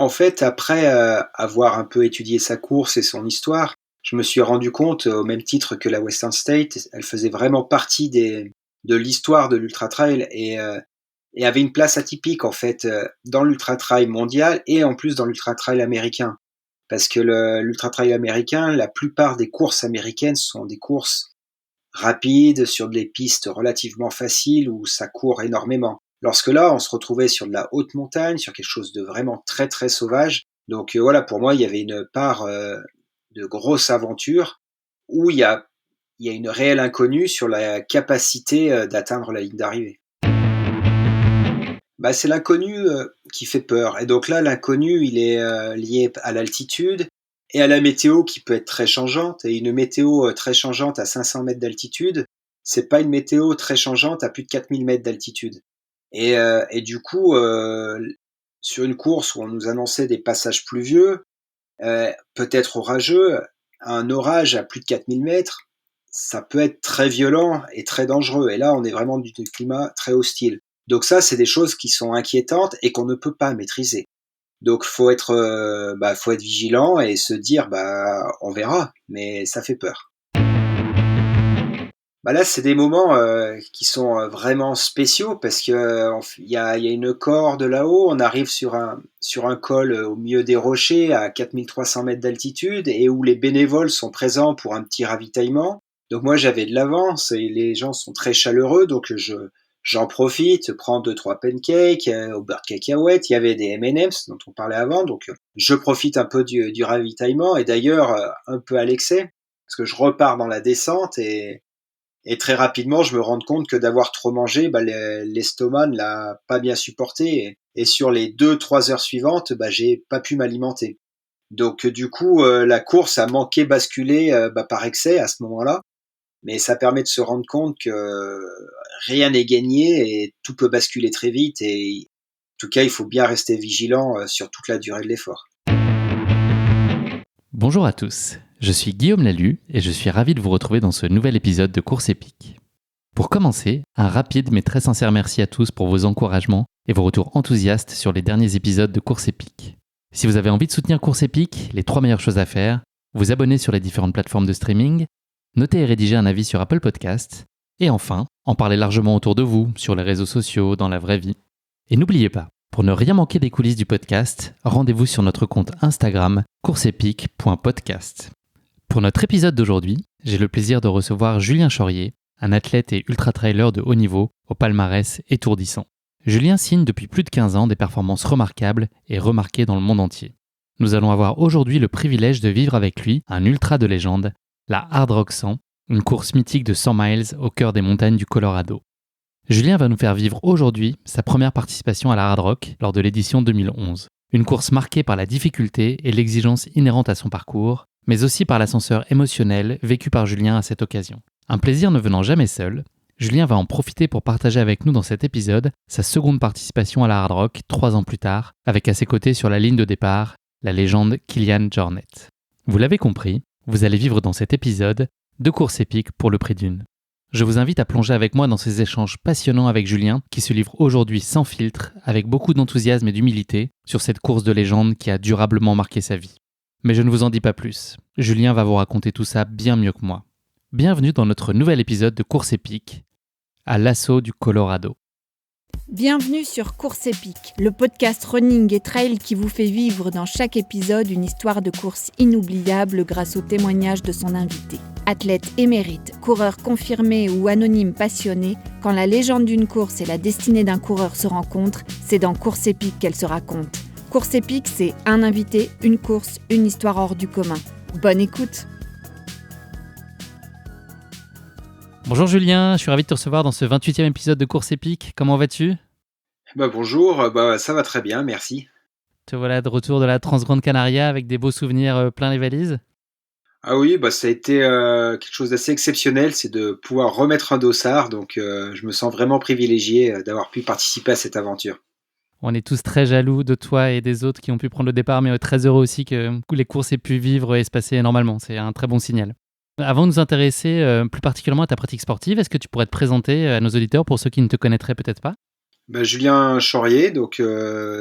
En fait, après, avoir un peu étudié sa course et son histoire, je me suis rendu compte, au même titre que la Western State, elle faisait vraiment partie de l'histoire de l'ultra trail et avait une place atypique en fait, dans l'ultra trail mondial et en plus dans l'ultra trail américain. Parce que l'ultra trail américain, la plupart des courses américaines sont des courses rapides, sur des pistes relativement faciles où ça court énormément. Lorsque là, on se retrouvait sur de la haute montagne, sur quelque chose de vraiment très très sauvage. Donc voilà, pour moi, il y avait une part de grosse aventure où il y a une réelle inconnue sur la capacité d'atteindre la ligne d'arrivée. Bah, c'est l'inconnu qui fait peur. Et donc là, l'inconnu, il est lié à l'altitude et à la météo qui peut être très changeante. Et une météo très changeante à 500 mètres d'altitude, c'est pas une météo très changeante à plus de 4000 mètres d'altitude. Et du coup, sur une course où on nous annonçait des passages pluvieux, peut-être orageux, un orage à plus de 4000 mètres, ça peut être très violent et très dangereux. Et là, on est vraiment du climat très hostile. Donc ça, c'est des choses qui sont inquiétantes et qu'on ne peut pas maîtriser. Donc faut être vigilant et se dire on verra, mais ça fait peur. Bah là, c'est des moments qui sont vraiment spéciaux parce que il y a une corde là-haut, on arrive sur un col au milieu des rochers à 4300 mètres d'altitude et où les bénévoles sont présents pour un petit ravitaillement. Donc moi, j'avais de l'avance et les gens sont très chaleureux, donc j'en profite, prends 2-3 pancakes au beurre de cacahuète. Il y avait des M&M's dont on parlait avant, donc je profite un peu du ravitaillement et d'ailleurs un peu à l'excès parce que je repars dans la descente et très rapidement, je me rends compte que d'avoir trop mangé, l'estomac ne l'a pas bien supporté. Et sur les 2-3 heures suivantes, j'ai pas pu m'alimenter. Donc du coup, la course a manqué basculer par excès à ce moment-là. Mais ça permet de se rendre compte que rien n'est gagné et tout peut basculer très vite. Et en tout cas, il faut bien rester vigilant sur toute la durée de l'effort. Bonjour à tous, je suis Guillaume Lalu et je suis ravi de vous retrouver dans ce nouvel épisode de Course épique. Pour commencer, un rapide mais très sincère merci à tous pour vos encouragements et vos retours enthousiastes sur les derniers épisodes de Course épique. Si vous avez envie de soutenir Course épique, les 3 meilleures choses à faire, vous abonner sur les différentes plateformes de streaming, noter et rédiger un avis sur Apple Podcasts, et enfin, en parler largement autour de vous, sur les réseaux sociaux, dans la vraie vie. Et n'oubliez pas, pour ne rien manquer des coulisses du podcast, rendez-vous sur notre compte Instagram courseepique.podcast. Pour notre épisode d'aujourd'hui, j'ai le plaisir de recevoir Julien Chaurier, un athlète et ultra-trailer de haut niveau au palmarès étourdissant. Julien signe depuis plus de 15 ans des performances remarquables et remarquées dans le monde entier. Nous allons avoir aujourd'hui le privilège de vivre avec lui un ultra de légende, la Hard Rock 100, une course mythique de 100 miles au cœur des montagnes du Colorado. Julien va nous faire vivre aujourd'hui sa première participation à la Hard Rock lors de l'édition 2011. Une course marquée par la difficulté et l'exigence inhérente à son parcours, mais aussi par l'ascenseur émotionnel vécu par Julien à cette occasion. Un plaisir ne venant jamais seul, Julien va en profiter pour partager avec nous dans cet épisode sa seconde participation à la Hard Rock 3 ans plus tard, avec à ses côtés sur la ligne de départ, la légende Kilian Jornet. Vous l'avez compris, vous allez vivre dans cet épisode 2 courses épiques pour le prix d'une. Je vous invite à plonger avec moi dans ces échanges passionnants avec Julien, qui se livre aujourd'hui sans filtre, avec beaucoup d'enthousiasme et d'humilité, sur cette course de légende qui a durablement marqué sa vie. Mais je ne vous en dis pas plus, Julien va vous raconter tout ça bien mieux que moi. Bienvenue dans notre nouvel épisode de Course épique, à l'assaut du Colorado. Bienvenue sur Course épique, le podcast running et trail qui vous fait vivre dans chaque épisode une histoire de course inoubliable grâce au témoignage de son invité. Athlète émérite, coureur confirmé ou anonyme passionné, quand la légende d'une course et la destinée d'un coureur se rencontrent, c'est dans Course épique qu'elle se raconte. Course épique, c'est un invité, une course, une histoire hors du commun. Bonne écoute! Bonjour Julien, je suis ravi de te recevoir dans ce 28e épisode de Course épique. Comment vas-tu ? Bonjour, ça va très bien, merci. Te voilà de retour de la Transgrande Canaria avec des beaux souvenirs plein les valises ? Ah oui, ça a été quelque chose d'assez exceptionnel, c'est de pouvoir remettre un dossard, donc je me sens vraiment privilégié d'avoir pu participer à cette aventure. On est tous très jaloux de toi et des autres qui ont pu prendre le départ, mais très heureux aussi que les courses aient pu vivre et se passer normalement. C'est un très bon signal. Avant de nous intéresser plus particulièrement à ta pratique sportive, est-ce que tu pourrais te présenter à nos auditeurs pour ceux qui ne te connaîtraient peut-être pas ? Julien Chaurier, donc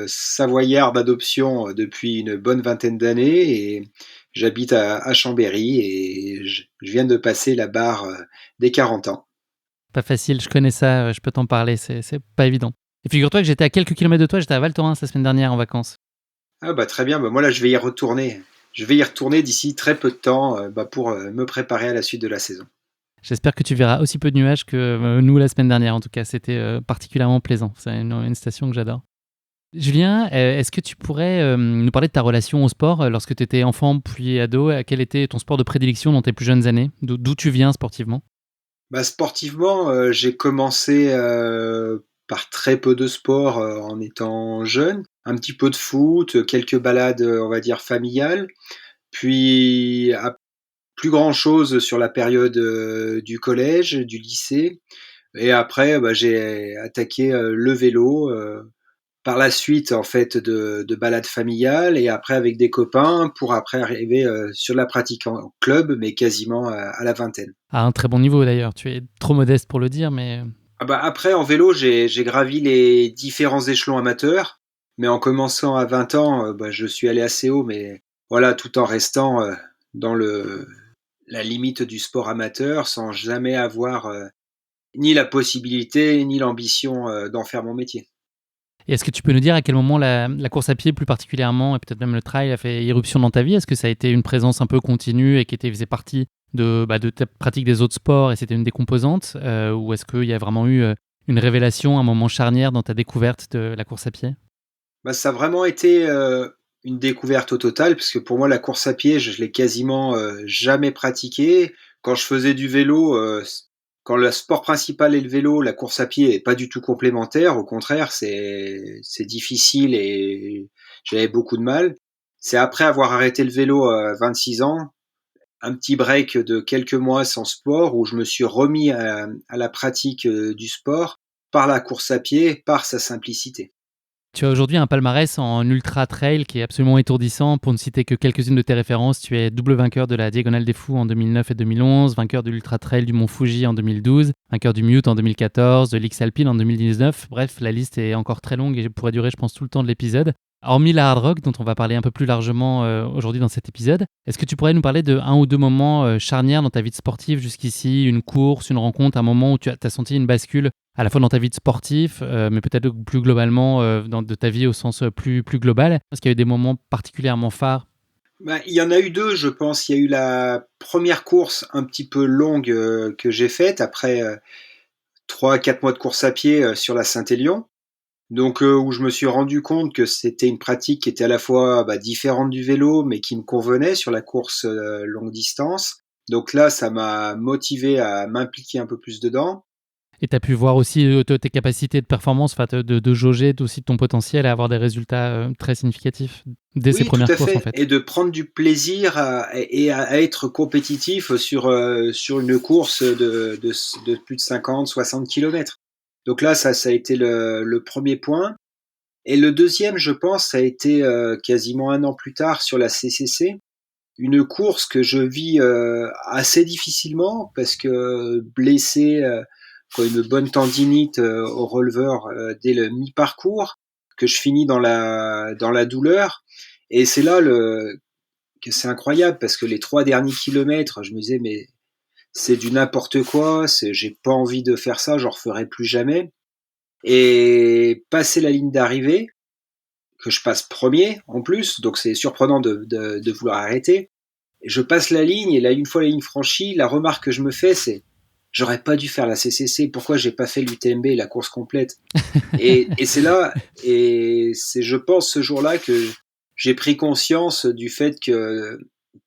savoyard d'adoption depuis une bonne vingtaine d'années et j'habite à Chambéry et je viens de passer la barre des 40 ans. Pas facile, je connais ça, je peux t'en parler, c'est pas évident. Et figure-toi que j'étais à quelques kilomètres de toi, j'étais à Val Thorens la semaine dernière en vacances. Ah très bien, moi là je vais y retourner. Je vais y retourner d'ici très peu de temps pour me préparer à la suite de la saison. J'espère que tu verras aussi peu de nuages que nous la semaine dernière. En tout cas, c'était particulièrement plaisant. C'est une station que j'adore. Julien, est-ce que tu pourrais nous parler de ta relation au sport lorsque tu étais enfant puis ado? Quel était ton sport de prédilection dans tes plus jeunes années? D'où tu viens sportivement? Sportivement, j'ai commencé par très peu de sport en étant jeune. Un petit peu de foot, quelques balades, on va dire, familiales. Puis plus grand chose sur la période du collège, du lycée. Et après, j'ai attaqué le vélo par la suite en fait de balades familiales et après avec des copains pour après arriver sur la pratique en club, mais quasiment à la vingtaine. À un très bon niveau d'ailleurs. Tu es trop modeste pour le dire, mais Après en vélo, j'ai gravi les différents échelons amateurs, mais en commençant à 20 ans, je suis allé assez haut, mais voilà, tout en restant dans la limite du sport amateur sans jamais avoir ni la possibilité ni l'ambition d'en faire mon métier. Et est-ce que tu peux nous dire à quel moment la course à pied plus particulièrement, et peut-être même le trail, a fait irruption dans ta vie? Est-ce que ça a été une présence un peu continue et qui faisait partie de ta pratique des autres sports et c'était une des composantes? Ou est-ce qu'il y a vraiment eu une révélation, un moment charnière dans ta découverte de la course à pied? Ça a vraiment été une découverte au total, parce que pour moi, la course à pied, je l'ai quasiment jamais pratiquée. Quand je faisais du vélo, quand le sport principal est le vélo, la course à pied est pas du tout complémentaire. Au contraire, c'est difficile et j'avais beaucoup de mal. C'est après avoir arrêté le vélo à 26 ans, un petit break de quelques mois sans sport, où je me suis remis à la pratique du sport par la course à pied, par sa simplicité. Tu as aujourd'hui un palmarès en ultra trail qui est absolument étourdissant. Pour ne citer que quelques-unes de tes références, tu es double vainqueur de la Diagonale des Fous en 2009 et 2011, vainqueur de l'ultra trail du Mont Fuji en 2012, vainqueur du Mute en 2014, de l'X Alpine en 2019. Bref, la liste est encore très longue et pourrait durer, je pense, tout le temps de l'épisode. Hormis la hard rock, dont on va parler un peu plus largement aujourd'hui dans cet épisode, est-ce que tu pourrais nous parler de un ou deux moments charnières dans ta vie de sportive jusqu'ici, une course, une rencontre, un moment où tu as senti une bascule à la fois dans ta vie de sportif, mais peut-être plus globalement de ta vie au sens plus global? Est-ce qu'il y a eu des moments particulièrement phares? Il y en a eu deux, je pense. Il y a eu la première course un petit peu longue que j'ai faite après 3-4 mois de course à pied sur la Saint-Élion. Donc où je me suis rendu compte que c'était une pratique qui était à la fois différente du vélo, mais qui me convenait sur la course longue distance. Donc là, ça m'a motivé à m'impliquer un peu plus dedans. Et tu as pu voir aussi tes capacités de performance, de jauger aussi ton potentiel et avoir des résultats très significatifs dès ces premières courses en fait. Et de prendre du plaisir à être compétitif sur une course de plus de 50-60 km. Donc là, ça a été le premier point. Et le deuxième, je pense, ça a été quasiment un an plus tard sur la CCC. Une course que je vis assez difficilement parce que blessé, une bonne tendinite au releveur dès le mi-parcours, que je finis dans la douleur. Et c'est là que c'est incroyable parce que les 3 derniers kilomètres, je me disais mais c'est du n'importe quoi, j'ai pas envie de faire ça, j'en referai plus jamais. Et passer la ligne d'arrivée, que je passe premier en plus, donc c'est surprenant de vouloir arrêter. Et je passe la ligne et là, une fois la ligne franchie, la remarque que je me fais, c'est j'aurais pas dû faire la CCC, pourquoi j'ai pas fait l'UTMB, la course complète. Et c'est là, et c'est je pense ce jour-là que j'ai pris conscience du fait que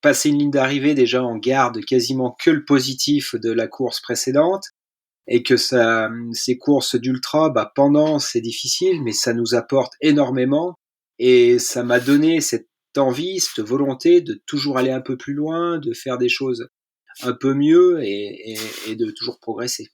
passer une ligne d'arrivée, déjà on garde quasiment que le positif de la course précédente, et que ces courses d'ultra, pendant c'est difficile, mais ça nous apporte énormément, et ça m'a donné cette envie, cette volonté de toujours aller un peu plus loin, de faire des choses un peu mieux et de toujours progresser.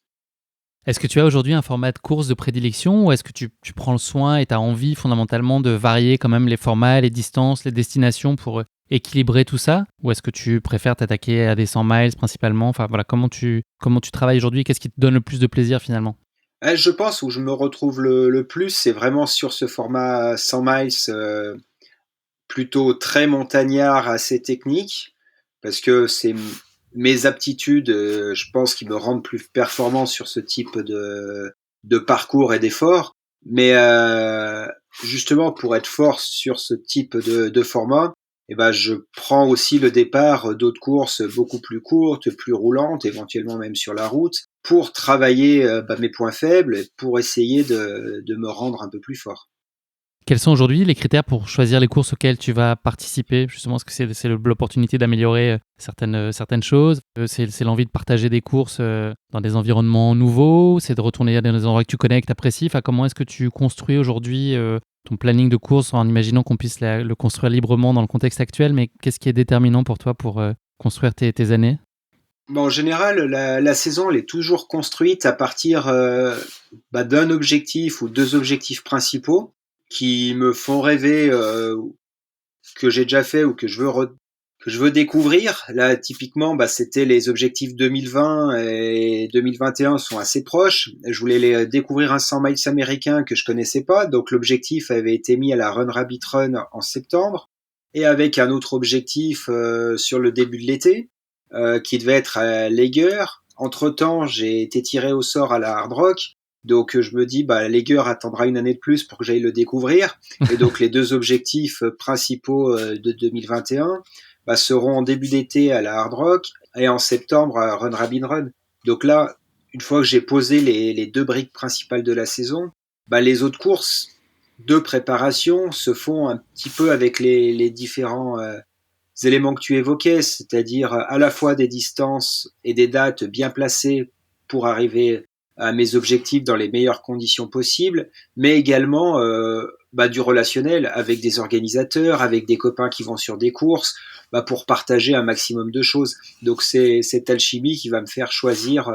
Est-ce que tu as aujourd'hui un format de course de prédilection ou est-ce que tu prends le soin et tu as envie fondamentalement de varier quand même les formats, les distances, les destinations pour équilibrer tout ça? Ou est-ce que tu préfères t'attaquer à des 100 miles principalement? Enfin voilà, comment tu travailles aujourd'hui? Qu'est-ce qui te donne le plus de plaisir finalement? Je pense où je me retrouve le plus, c'est vraiment sur ce format 100 miles, plutôt très montagnard, assez technique, parce que c'est mes aptitudes, je pense, qui me rendent plus performant sur ce type de parcours et d'efforts. Mais justement, pour être fort sur ce type de format, eh ben, je prends aussi le départ d'autres courses beaucoup plus courtes, plus roulantes, éventuellement même sur la route, pour travailler mes points faibles, pour essayer de me rendre un peu plus fort. Quels sont aujourd'hui les critères pour choisir les courses auxquelles tu vas participer? Justement, est-ce que c'est l'opportunité d'améliorer certaines choses? C'est l'envie de partager des courses dans des environnements nouveaux? C'est de retourner dans des endroits que tu connais, que tu apprécies? Enfin, comment est-ce que tu construis aujourd'hui ton planning de course en imaginant qu'on puisse le construire librement dans le contexte actuel? Mais qu'est-ce qui est déterminant pour toi pour construire tes années? En général, la saison elle est toujours construite à partir d'un objectif ou deux objectifs principaux qui me font rêver, que j'ai déjà fait ou que je veux découvrir. Là, typiquement, c'était les objectifs 2020 et 2021 sont assez proches. Je voulais découvrir un 100 miles américain que je connaissais pas, donc l'objectif avait été mis à la Run Rabbit Run en septembre, et avec un autre objectif sur le début de l'été, qui devait être à Lager. Entre-temps, j'ai été tiré au sort à la Hard Rock, donc je me dis, Lager attendra une année de plus pour que j'aille le découvrir. Et donc les deux objectifs principaux de 2021 seront en début d'été à la Hard Rock et en septembre à Run Rabbit Run. Donc là, une fois que j'ai posé les deux briques principales de la saison, les autres courses de préparation se font un petit peu avec les différents éléments que tu évoquais, c'est-à-dire à la fois des distances et des dates bien placées pour arriver à mes objectifs dans les meilleures conditions possibles, mais également du relationnel avec des organisateurs, avec des copains qui vont sur des courses, pour partager un maximum de choses. Donc c'est cette alchimie qui va me faire choisir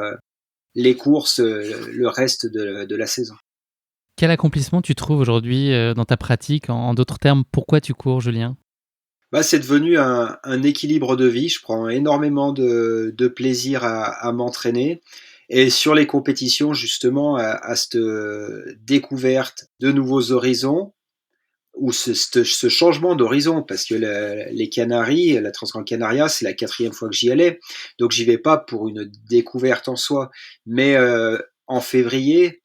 les courses le reste de la saison. Quel accomplissement tu trouves aujourd'hui dans ta pratique? En d'autres termes, pourquoi tu cours, Julien? C'est devenu un équilibre de vie. Je prends énormément de plaisir à m'entraîner. Et sur les compétitions, justement, à cette découverte de nouveaux horizons, ou ce changement d'horizon, parce que les Canaries, la Transgrande Canaria, c'est la 4e fois que j'y allais, donc j'y vais pas pour une découverte en soi. Mais en février,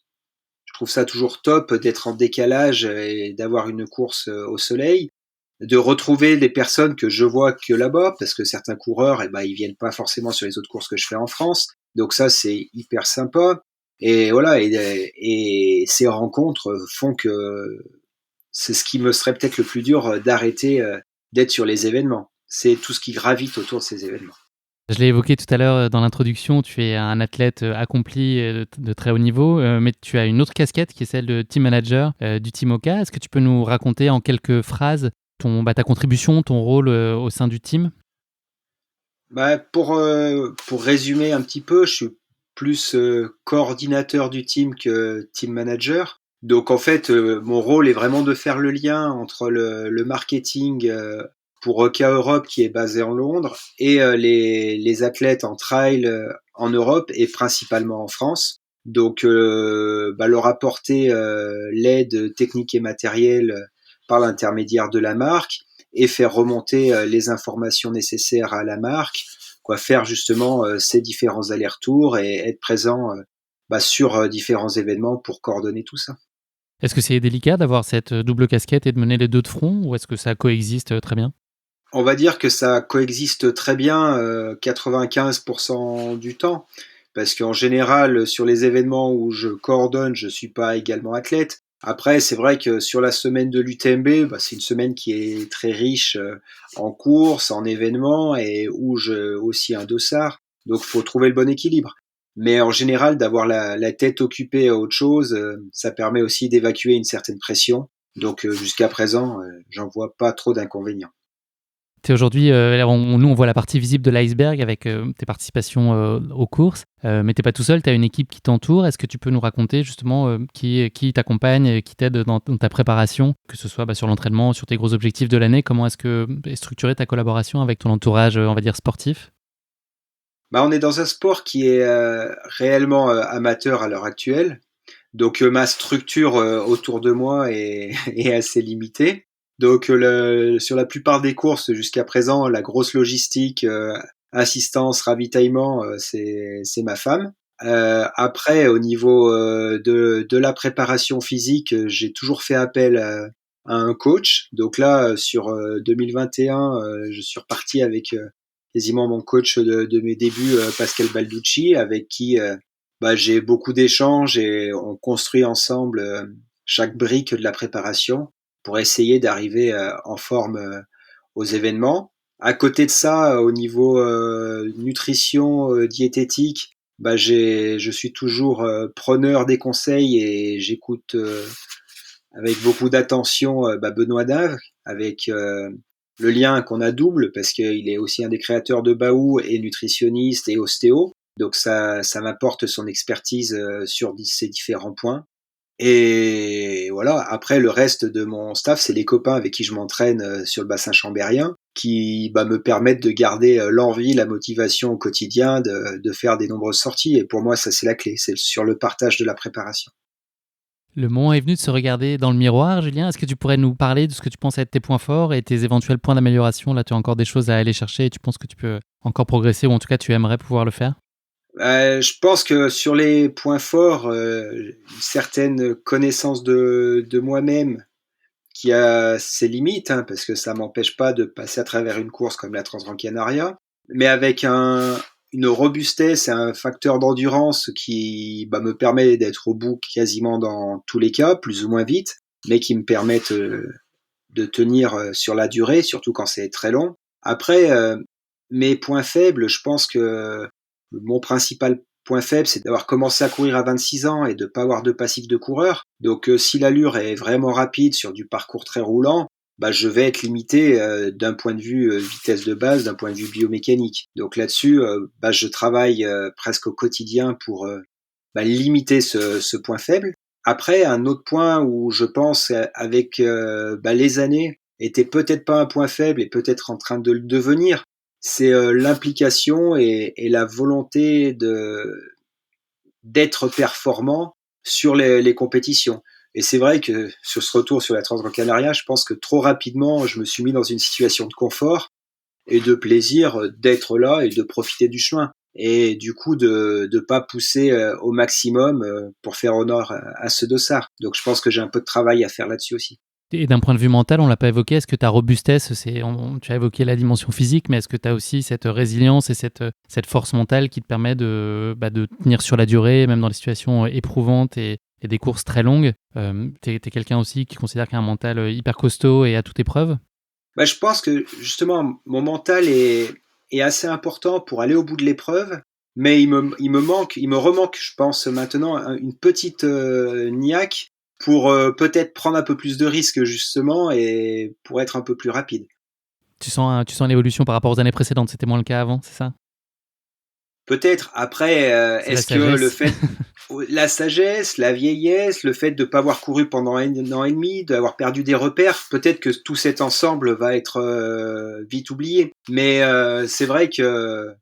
je trouve ça toujours top d'être en décalage et d'avoir une course au soleil, de retrouver des personnes que je vois que là-bas, parce que certains coureurs, ils viennent pas forcément sur les autres courses que je fais en France. Donc ça, c'est hyper sympa. Et voilà, et ces rencontres font que c'est ce qui me serait peut-être le plus dur d'arrêter d'être sur les événements. C'est tout ce qui gravite autour de ces événements. Je l'ai évoqué tout à l'heure dans l'introduction, tu es un athlète accompli de très haut niveau, mais tu as une autre casquette qui est celle de team manager du Team Oka. Est-ce que tu peux nous raconter en quelques phrases ta contribution, ton rôle au sein du team? Pour résumer un petit peu, je suis plus coordinateur du team que team manager. Donc en fait, mon rôle est vraiment de faire le lien entre le marketing pour Oka Europe qui est basé en Londres et les athlètes en trail en Europe et principalement en France. Donc leur apporter l'aide technique et matérielle par l'intermédiaire de la marque et faire remonter les informations nécessaires à la marque, faire justement ces différents allers-retours et être présent sur différents événements pour coordonner tout ça. Est-ce que c'est délicat d'avoir cette double casquette et de mener les deux de front, ou est-ce que ça coexiste très bien? On va dire que ça coexiste très bien 95% du temps, parce qu'en général, sur les événements où je coordonne, je ne suis pas également athlète. Après, c'est vrai que sur la semaine de l'UTMB, c'est une semaine qui est très riche en courses, en événements, et où j'ai aussi un dossard. Donc, il faut trouver le bon équilibre. Mais en général, d'avoir la tête occupée à autre chose, ça permet aussi d'évacuer une certaine pression. Donc, jusqu'à présent, j'en vois pas trop d'inconvénients. Tu es aujourd'hui, nous on voit la partie visible de l'iceberg avec tes participations aux courses, mais tu n'es pas tout seul, tu as une équipe qui t'entoure. Est-ce que tu peux nous raconter justement qui t'accompagne, qui t'aide dans ta préparation, que ce soit sur l'entraînement, sur tes gros objectifs de l'année? Comment est-ce que est structurée ta collaboration avec ton entourage, on va dire sportif? On est dans un sport qui est réellement amateur à l'heure actuelle. Donc ma structure autour de moi est assez limitée. Donc sur la plupart des courses jusqu'à présent, la grosse logistique, assistance, ravitaillement, c'est ma femme. Après, au niveau de la préparation physique, j'ai toujours fait appel à un coach. Donc là, sur 2021, je suis reparti avec quasiment mon coach de mes débuts, Pascal Balducci, avec qui j'ai beaucoup d'échanges et on construit ensemble chaque brique de la préparation pour essayer d'arriver en forme aux événements. À côté de ça, au niveau nutrition, diététique, je suis toujours preneur des conseils et j'écoute avec beaucoup d'attention Benoît Dave, avec le lien qu'on a double, parce qu'il est aussi un des créateurs de Baou et nutritionniste et ostéo. Donc ça m'apporte son expertise sur ces différents points. Et voilà, après le reste de mon staff, c'est les copains avec qui je m'entraîne sur le bassin chambérien, qui me permettent de garder l'envie, la motivation au quotidien, de faire des nombreuses sorties. Et pour moi, ça c'est la clé, c'est sur le partage de la préparation. Le moment est venu de se regarder dans le miroir, Julien. Est-ce que tu pourrais nous parler de ce que tu penses être tes points forts et tes éventuels points d'amélioration? Là, tu as encore des choses à aller chercher et tu penses que tu peux encore progresser, ou en tout cas, tu aimerais pouvoir le faire? Je pense que sur les points forts, une certaine connaissance de moi-même qui a ses limites, hein, parce que ça m'empêche pas de passer à travers une course comme la Transgran Canaria, mais avec une robustesse et un facteur d'endurance qui me permet d'être au bout quasiment dans tous les cas, plus ou moins vite, mais qui me permettent de tenir sur la durée, surtout quand c'est très long. Après, mes points faibles, je pense que mon principal point faible, c'est d'avoir commencé à courir à 26 ans et de pas avoir de passif de coureur. Donc si l'allure est vraiment rapide sur du parcours très roulant, je vais être limité d'un point de vue vitesse de base, d'un point de vue biomécanique. Donc là-dessus, je travaille presque au quotidien pour limiter ce point faible. Après, un autre point où je pense avec les années était peut-être pas un point faible et peut-être en train de le devenir, c'est l'implication et la volonté d'être performant sur les compétitions. Et c'est vrai que sur ce retour sur la Transgran Canaria, je pense que trop rapidement, je me suis mis dans une situation de confort et de plaisir d'être là et de profiter du chemin. Et du coup, de pas pousser au maximum pour faire honneur à ce dossard. Donc je pense que j'ai un peu de travail à faire là-dessus aussi. Et d'un point de vue mental, on ne l'a pas évoqué, est-ce que ta robustesse, tu as évoqué la dimension physique, mais est-ce que tu as aussi cette résilience et cette force mentale qui te permet de tenir sur la durée, même dans des situations éprouvantes et des courses très longues? Tu es quelqu'un aussi qui considère qu'il a un mental hyper costaud et à toute épreuve? Je pense que justement, mon mental est assez important pour aller au bout de l'épreuve, mais il me remanque, je pense maintenant, une petite niaque pour peut-être prendre un peu plus de risques justement et pour être un peu plus rapide. Tu sens l'évolution par rapport aux années précédentes, c'était moins le cas avant, c'est ça? Peut-être. Après, C'est la est-ce que le sagesse. fait, la sagesse, la vieillesse, le fait de ne pas avoir couru pendant un an et demi, d'avoir perdu des repères, peut-être que tout cet ensemble va être vite oublié. Mais c'est vrai que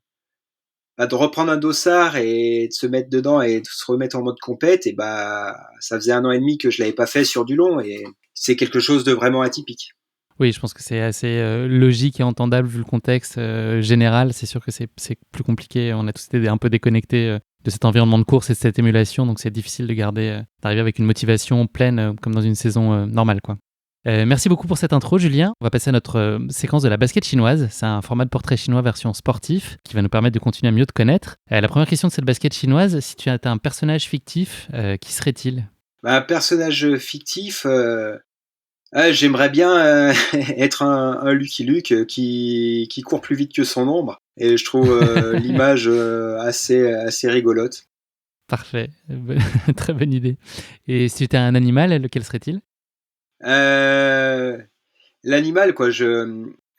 de reprendre un dossard et de se mettre dedans et de se remettre en mode compète, et ça faisait un an et demi que je l'avais pas fait sur du long et c'est quelque chose de vraiment atypique. Oui, je pense que c'est assez logique et entendable vu le contexte général. C'est sûr que c'est plus compliqué. On a tous été un peu déconnectés de cet environnement de course et de cette émulation, donc c'est difficile de d'arriver avec une motivation pleine comme dans une saison normale, quoi. Merci beaucoup pour cette intro, Julien. On va passer à notre séquence de la basket chinoise. C'est un format de portrait chinois version sportif qui va nous permettre de continuer à mieux te connaître. La première question de cette basket chinoise, si tu étais un personnage fictif, qui serait-il? Un personnage fictif, j'aimerais bien être un Lucky Luke qui court plus vite que son ombre. Et je trouve l'image assez rigolote. Parfait, très bonne idée. Et si tu étais un animal, lequel serait-il? L'animal, quoi,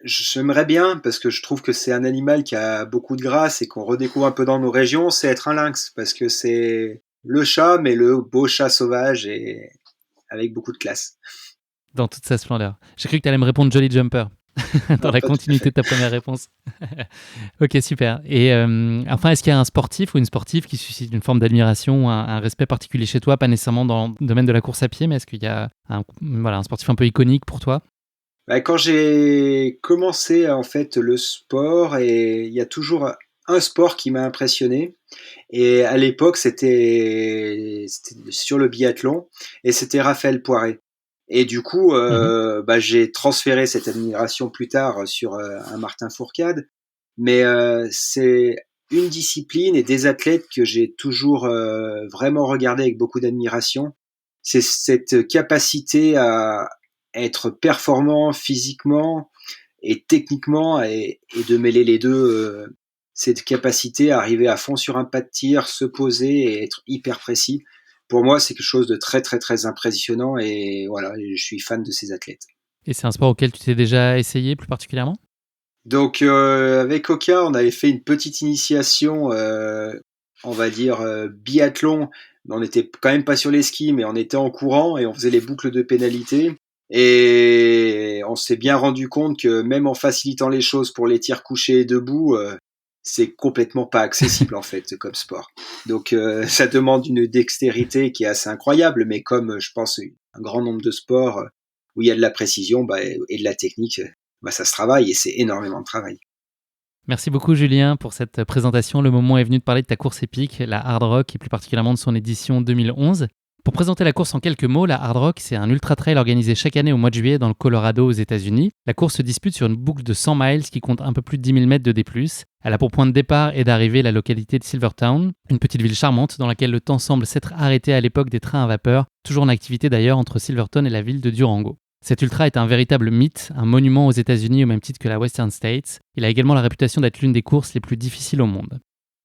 j'aimerais bien, parce que je trouve que c'est un animal qui a beaucoup de grâce et qu'on redécouvre un peu dans nos régions, c'est être un lynx, parce que c'est le chat, mais le beau chat sauvage et avec beaucoup de classe. Dans toute sa splendeur. J'ai cru que tu allais me répondre Jolly Jumper. dans la continuité de ta première réponse. Ok, super. Et enfin, est-ce qu'il y a un sportif ou une sportive qui suscite une forme d'admiration ou un respect particulier chez toi, pas nécessairement dans le domaine de la course à pied, mais est-ce qu'il y a un sportif un peu iconique pour toi? Bah, quand j'ai commencé en fait le sport, et il y a toujours un sport qui m'a impressionné, et à l'époque c'était sur le biathlon, et c'était Raphaël Poiré. Et du coup, Mhm. bah, j'ai transféré cette admiration plus tard sur un Martin Fourcade, mais c'est une discipline et des athlètes que j'ai toujours vraiment regardé avec beaucoup d'admiration. C'est cette capacité à être performant physiquement et techniquement, et de mêler les deux. Cette capacité à arriver à fond sur un pas de tir, se poser et être hyper précis. Pour moi, c'est quelque chose de très très très impressionnant, et voilà, je suis fan de ces athlètes. Et c'est un sport auquel tu t'es déjà essayé plus particulièrement? Donc avec Oka, on avait fait une petite initiation, on va dire biathlon. On n'était quand même pas sur les skis, mais on était en courant et on faisait les boucles de pénalité. Et on s'est bien rendu compte que même en facilitant les choses pour les tirs couchés et debout, c'est complètement pas accessible en fait comme sport. Donc ça demande une dextérité qui est assez incroyable, mais comme je pense un grand nombre de sports où il y a de la précision, bah, et de la technique, bah, ça se travaille, et c'est énormément de travail. Merci beaucoup Julien pour cette présentation. Le moment est venu de parler de ta course épique, la Hard Rock, et plus particulièrement de son édition 2011. Pour présenter la course en quelques mots, la Hard Rock, c'est un ultra-trail organisé chaque année au mois de juillet dans le Colorado aux États-Unis. La course se dispute sur une boucle de 100 miles qui compte un peu plus de 10 000 mètres de D+. Elle a pour point de départ et d'arrivée la localité de Silvertown, une petite ville charmante dans laquelle le temps semble s'être arrêté à l'époque des trains à vapeur, toujours en activité d'ailleurs entre Silvertown et la ville de Durango. Cet ultra est un véritable mythe, un monument aux États-Unis au même titre que la Western States. Il a également la réputation d'être l'une des courses les plus difficiles au monde.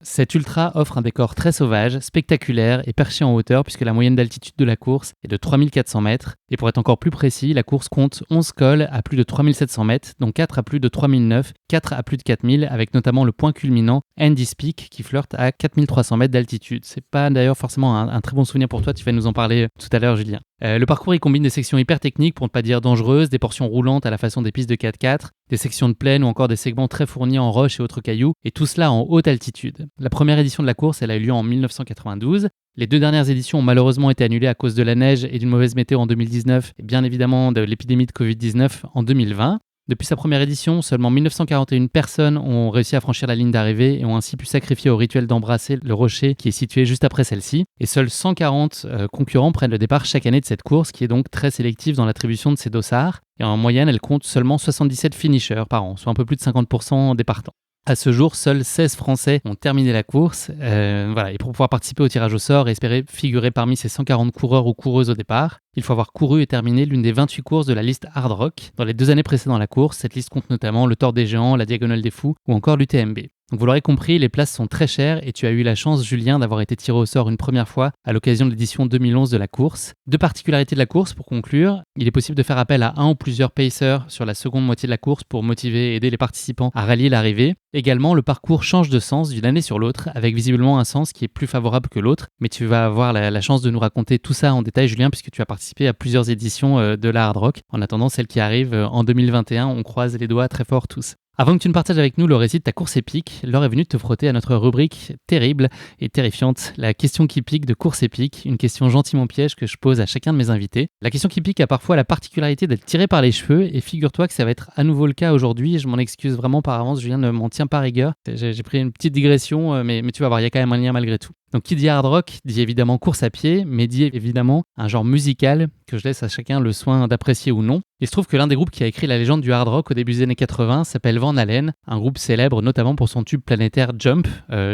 Cet ultra offre un décor très sauvage, spectaculaire et perché en hauteur puisque la moyenne d'altitude de la course est de 3400 mètres. Et pour être encore plus précis, la course compte 11 cols à plus de 3700 mètres, dont 4 à plus de 3009, 4 à plus de 4000, avec notamment le point culminant Andy's Peak qui flirte à 4300 mètres d'altitude. C'est pas d'ailleurs forcément un très bon souvenir pour toi, tu vas nous en parler tout à l'heure Julien. Le parcours il combine des sections hyper techniques pour ne pas dire dangereuses, des portions roulantes à la façon des pistes de 4x4, des sections de plaine ou encore des segments très fournis en roches et autres cailloux, et tout cela en haute altitude. La première édition de la course, elle a eu lieu en 1992. Les deux dernières éditions ont malheureusement été annulées à cause de la neige et d'une mauvaise météo en 2019, et bien évidemment de l'épidémie de Covid-19 en 2020. Depuis sa première édition, seulement 1941 personnes ont réussi à franchir la ligne d'arrivée et ont ainsi pu sacrifier au rituel d'embrasser le rocher qui est situé juste après celle-ci. Et seuls 140 concurrents prennent le départ chaque année de cette course, qui est donc très sélective dans l'attribution de ses dossards. Et en moyenne, elle compte seulement 77 finishers par an, soit un peu plus de 50% des partants. À ce jour, seuls 16 Français ont terminé la course. Et pour pouvoir participer au tirage au sort et espérer figurer parmi ces 140 coureurs ou coureuses au départ, il faut avoir couru et terminé l'une des 28 courses de la liste Hard Rock. Dans les 2 années précédant la course, cette liste compte notamment le Tour des Géants, la Diagonale des Fous ou encore l'UTMB. Donc vous l'aurez compris, les places sont très chères et tu as eu la chance, Julien, d'avoir été tiré au sort une première fois à l'occasion de l'édition 2011 de la course. Deux particularités de la course pour conclure. Il est possible de faire appel à un ou plusieurs pacers sur la seconde moitié de la course pour motiver et aider les participants à rallier l'arrivée. Également, le parcours change de sens d'une année sur l'autre, avec visiblement un sens qui est plus favorable que l'autre. Mais tu vas avoir la chance de nous raconter tout ça en détail, Julien, puisque tu as participé à plusieurs éditions de la Hard Rock. En attendant celle qui arrive en 2021, on croise les doigts très fort tous. Avant que tu ne partages avec nous le récit de ta course épique, l'heure est venue de te frotter à notre rubrique terrible et terrifiante, la question qui pique de course épique, une question gentiment piège que je pose à chacun de mes invités. La question qui pique a parfois la particularité d'être tirée par les cheveux et figure-toi que ça va être à nouveau le cas aujourd'hui. Je m'en excuse vraiment par avance, Julien ne m'en tient pas rigueur. J'ai pris une petite digression, mais tu vas voir, il y a quand même un lien malgré tout. Donc qui dit hard rock dit évidemment course à pied, mais dit évidemment un genre musical que je laisse à chacun le soin d'apprécier ou non. Il se trouve que l'un des groupes qui a écrit la légende du hard rock au début des années 80 s'appelle Van Halen, un groupe célèbre notamment pour son tube planétaire Jump.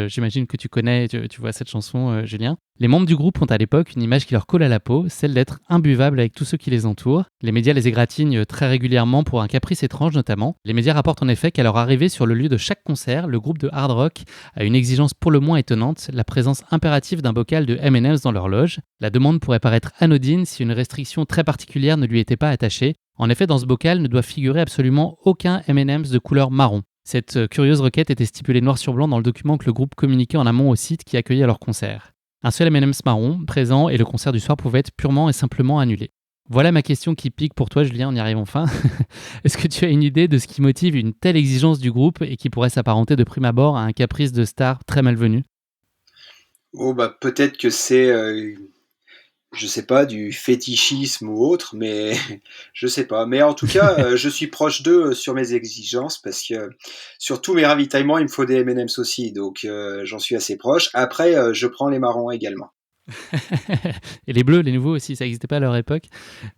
J'imagine que tu connais, tu vois cette chanson, Julien. Les membres du groupe ont à l'époque une image qui leur colle à la peau, celle d'être imbuvables avec tous ceux qui les entourent. Les médias les égratignent très régulièrement pour un caprice étrange notamment. Les médias rapportent en effet qu'à leur arrivée sur le lieu de chaque concert, le groupe de hard rock a une exigence pour le moins étonnante, la présence impérative d'un bocal de M&M's dans leur loge. La demande pourrait paraître anodine si une restriction très particulière ne lui était pas attachée. En effet, dans ce bocal ne doit figurer absolument aucun M&M's de couleur marron. Cette curieuse requête était stipulée noir sur blanc dans le document que le groupe communiquait en amont au site qui accueillait leur concert. Un seul M&M's marron présent et le concert du soir pouvait être purement et simplement annulé. Voilà ma question qui pique pour toi, Julien, on y arrive enfin. Est-ce que tu as une idée de ce qui motive une telle exigence du groupe et qui pourrait s'apparenter de prime abord à un caprice de star très malvenu? Oh bah, peut-être que c'est, je sais pas, du fétichisme ou autre, mais je sais pas. Mais en tout cas, je suis proche d'eux, sur mes exigences parce que sur tous mes ravitaillements, il me faut des M&M's aussi, donc j'en suis assez proche. Après, je prends les marrons également. Et les bleus, les nouveaux aussi, ça n'existait pas à leur époque.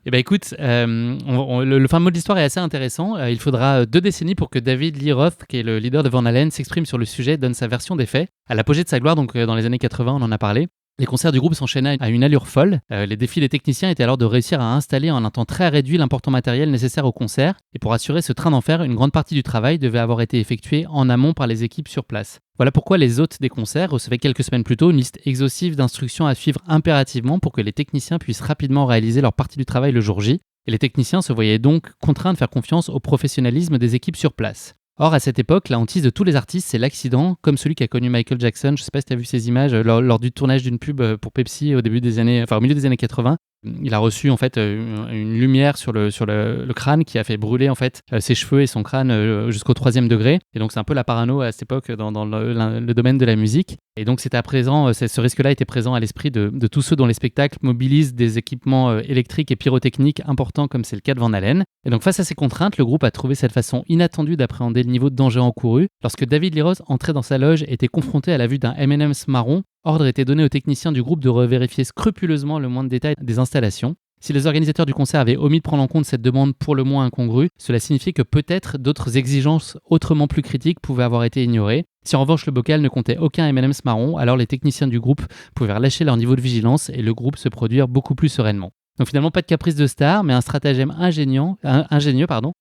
Eh ben écoute, le fin mot de l'histoire est assez intéressant. Il faudra 2 décennies pour que David Lee Roth, qui est le leader de Van Halen, s'exprime sur le sujet, donne sa version des faits. À l'apogée de sa gloire, donc dans les années 80, on en a parlé. Les concerts du groupe s'enchaînaient à une allure folle. Les défis des techniciens étaient alors de réussir à installer en un temps très réduit l'important matériel nécessaire au concert. Et pour assurer ce train d'enfer, une grande partie du travail devait avoir été effectuée en amont par les équipes sur place. Voilà pourquoi les hôtes des concerts recevaient quelques semaines plus tôt une liste exhaustive d'instructions à suivre impérativement pour que les techniciens puissent rapidement réaliser leur partie du travail le jour J. Et les techniciens se voyaient donc contraints de faire confiance au professionnalisme des équipes sur place. Or, à cette époque, la hantise de tous les artistes, c'est l'accident, comme celui qu'a connu Michael Jackson. Je ne sais pas si tu as vu ces images lors du tournage d'une pub pour Pepsi au milieu des années 80. Il a reçu en fait une lumière sur le crâne qui a fait brûler en fait ses cheveux et son crâne jusqu'au 3e degré. Et donc c'est un peu la parano à cette époque dans le domaine de la musique. Et donc c'était à présent, ce risque-là était présent à l'esprit de tous ceux dont les spectacles mobilisent des équipements électriques et pyrotechniques importants comme c'est le cas de Van Halen. Et donc face à ces contraintes, le groupe a trouvé cette façon inattendue d'appréhender le niveau de danger encouru. Lorsque David Lee Roth entrait dans sa loge et était confronté à la vue d'un M&M's marron, ordre était donné aux techniciens du groupe de revérifier scrupuleusement le moindre détail des installations. Si les organisateurs du concert avaient omis de prendre en compte cette demande pour le moins incongrue, cela signifiait que peut-être d'autres exigences autrement plus critiques pouvaient avoir été ignorées. Si en revanche le bocal ne comptait aucun M&M's marron, alors les techniciens du groupe pouvaient relâcher leur niveau de vigilance et le groupe se produire beaucoup plus sereinement. Donc finalement pas de caprice de star, mais un stratagème ingénieux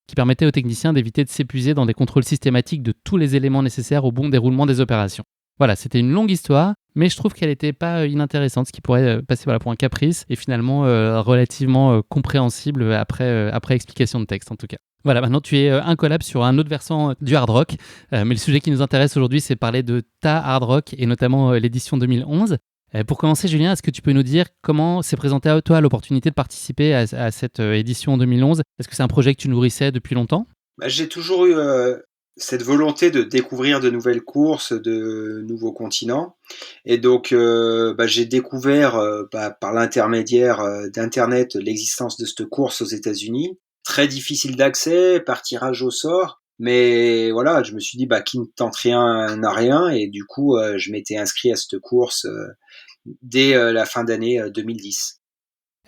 qui permettait aux techniciens d'éviter de s'épuiser dans des contrôles systématiques de tous les éléments nécessaires au bon déroulement des opérations. Voilà, c'était une longue histoire, mais je trouve qu'elle n'était pas inintéressante, ce qui pourrait passer pour un caprice et finalement relativement compréhensible après explication de texte en tout cas. Voilà, maintenant tu es incollable sur un autre versant du hard rock, mais le sujet qui nous intéresse aujourd'hui, c'est parler de ta hard rock et notamment l'édition 2011. Pour commencer, Julien, est-ce que tu peux nous dire comment s'est présentée à toi l'opportunité de participer à cette édition 2011 ? Est-ce que c'est un projet que tu nourrissais depuis longtemps ? J'ai toujours eu cette volonté de découvrir de nouvelles courses, de nouveaux continents. Et donc, j'ai découvert par l'intermédiaire d'Internet l'existence de cette course aux États-Unis. Très difficile d'accès, par tirage au sort. Mais voilà, je me suis dit, qui ne tente rien n'a rien. Et du coup, je m'étais inscrit à cette course dès la fin d'année 2010.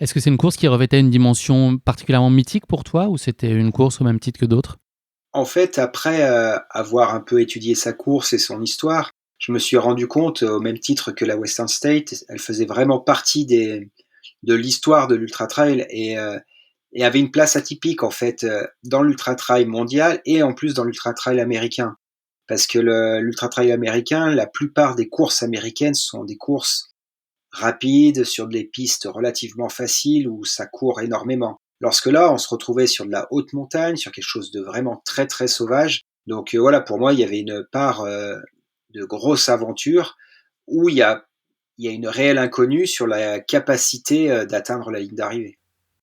Est-ce que c'est une course qui revêtait une dimension particulièrement mythique pour toi ou c'était une course au même titre que d'autres ? En fait, après avoir un peu étudié sa course et son histoire, je me suis rendu compte, au même titre que la Western State, elle faisait vraiment partie de l'histoire de l'Ultra Trail et avait une place atypique en fait dans l'Ultra Trail mondial et en plus dans l'Ultra Trail américain. Parce que l'Ultra Trail américain, la plupart des courses américaines sont des courses rapides, sur des pistes relativement faciles où ça court énormément. Lorsque là, on se retrouvait sur de la haute montagne, sur quelque chose de vraiment très très sauvage. Donc voilà, pour moi, il y avait une part de grosse aventure où il y a une réelle inconnue sur la capacité d'atteindre la ligne d'arrivée.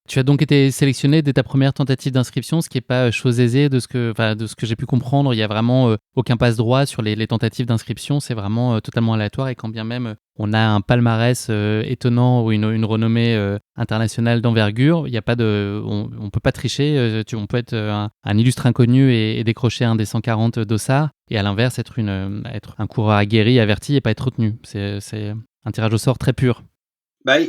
Tu as donc été sélectionné dès ta première tentative d'inscription, ce qui n'est pas chose aisée de ce que j'ai pu comprendre. Il n'y a vraiment aucun passe-droit sur les tentatives d'inscription. C'est vraiment totalement aléatoire et quand bien même on a un palmarès étonnant ou une renommée internationale d'envergure, il y a pas on peut pas tricher. On peut être un illustre inconnu et décrocher un des 140 dossards et à l'inverse être un coureur aguerri, averti et pas être retenu. C'est un tirage au sort très pur.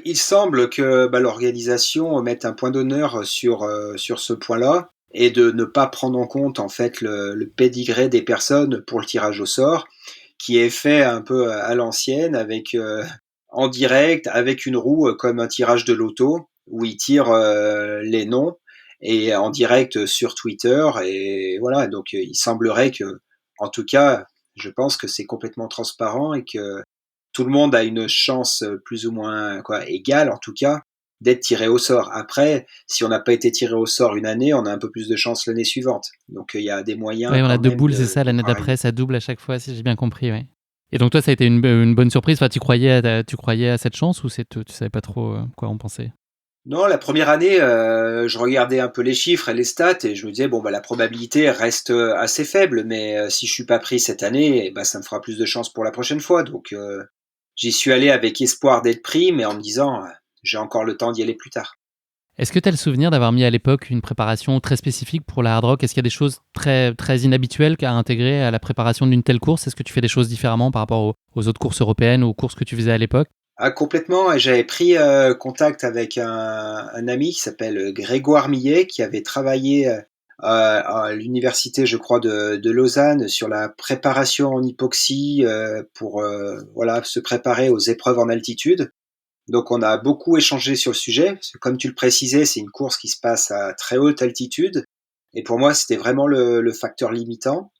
Il semble que l'organisation mette un point d'honneur sur ce point-là et de ne pas prendre en compte en fait le pédigré des personnes pour le tirage au sort, qui est fait un peu à l'ancienne avec en direct avec une roue comme un tirage de loto où ils tirent les noms et en direct sur Twitter et voilà, donc il semblerait que, en tout cas, je pense que c'est complètement transparent et que tout le monde a une chance plus ou moins égale en tout cas d'être tiré au sort. Après, si on n'a pas été tiré au sort une année, on a un peu plus de chance l'année suivante. Donc il y a des moyens. Oui, on a deux boules, c'est ça, l'année d'après, ça double à chaque fois, si j'ai bien compris. Ouais. Et donc toi, ça a été une bonne surprise. Enfin, tu croyais à cette chance ou tu savais pas trop quoi en penser ? Non, la première année, je regardais un peu les chiffres et les stats et je me disais: «Bon, bah, la probabilité reste, assez faible, mais si je suis pas pris cette année et bah, ça me fera plus de chance pour la prochaine fois». Donc j'y suis allé avec espoir d'être pris, mais en me disant: «J'ai encore le temps d'y aller plus tard». Est-ce que tu as le souvenir d'avoir mis à l'époque une préparation très spécifique pour la hard rock? Est-ce qu'il y a des choses très, très inhabituelles à intégrer à la préparation d'une telle course? Est-ce que tu fais des choses différemment par rapport aux autres courses européennes ou aux courses que tu faisais à l'époque? Ah complètement, et j'avais pris, contact avec un ami qui s'appelle Grégoire Millet, qui avait travaillé, à l'université, je crois, de Lausanne sur la préparation en hypoxie, pour, voilà, se préparer aux épreuves en altitude. Donc on a beaucoup échangé sur le sujet, parce que comme tu le précisais, c'est une course qui se passe à très haute altitude et pour moi, c'était vraiment le facteur limitant.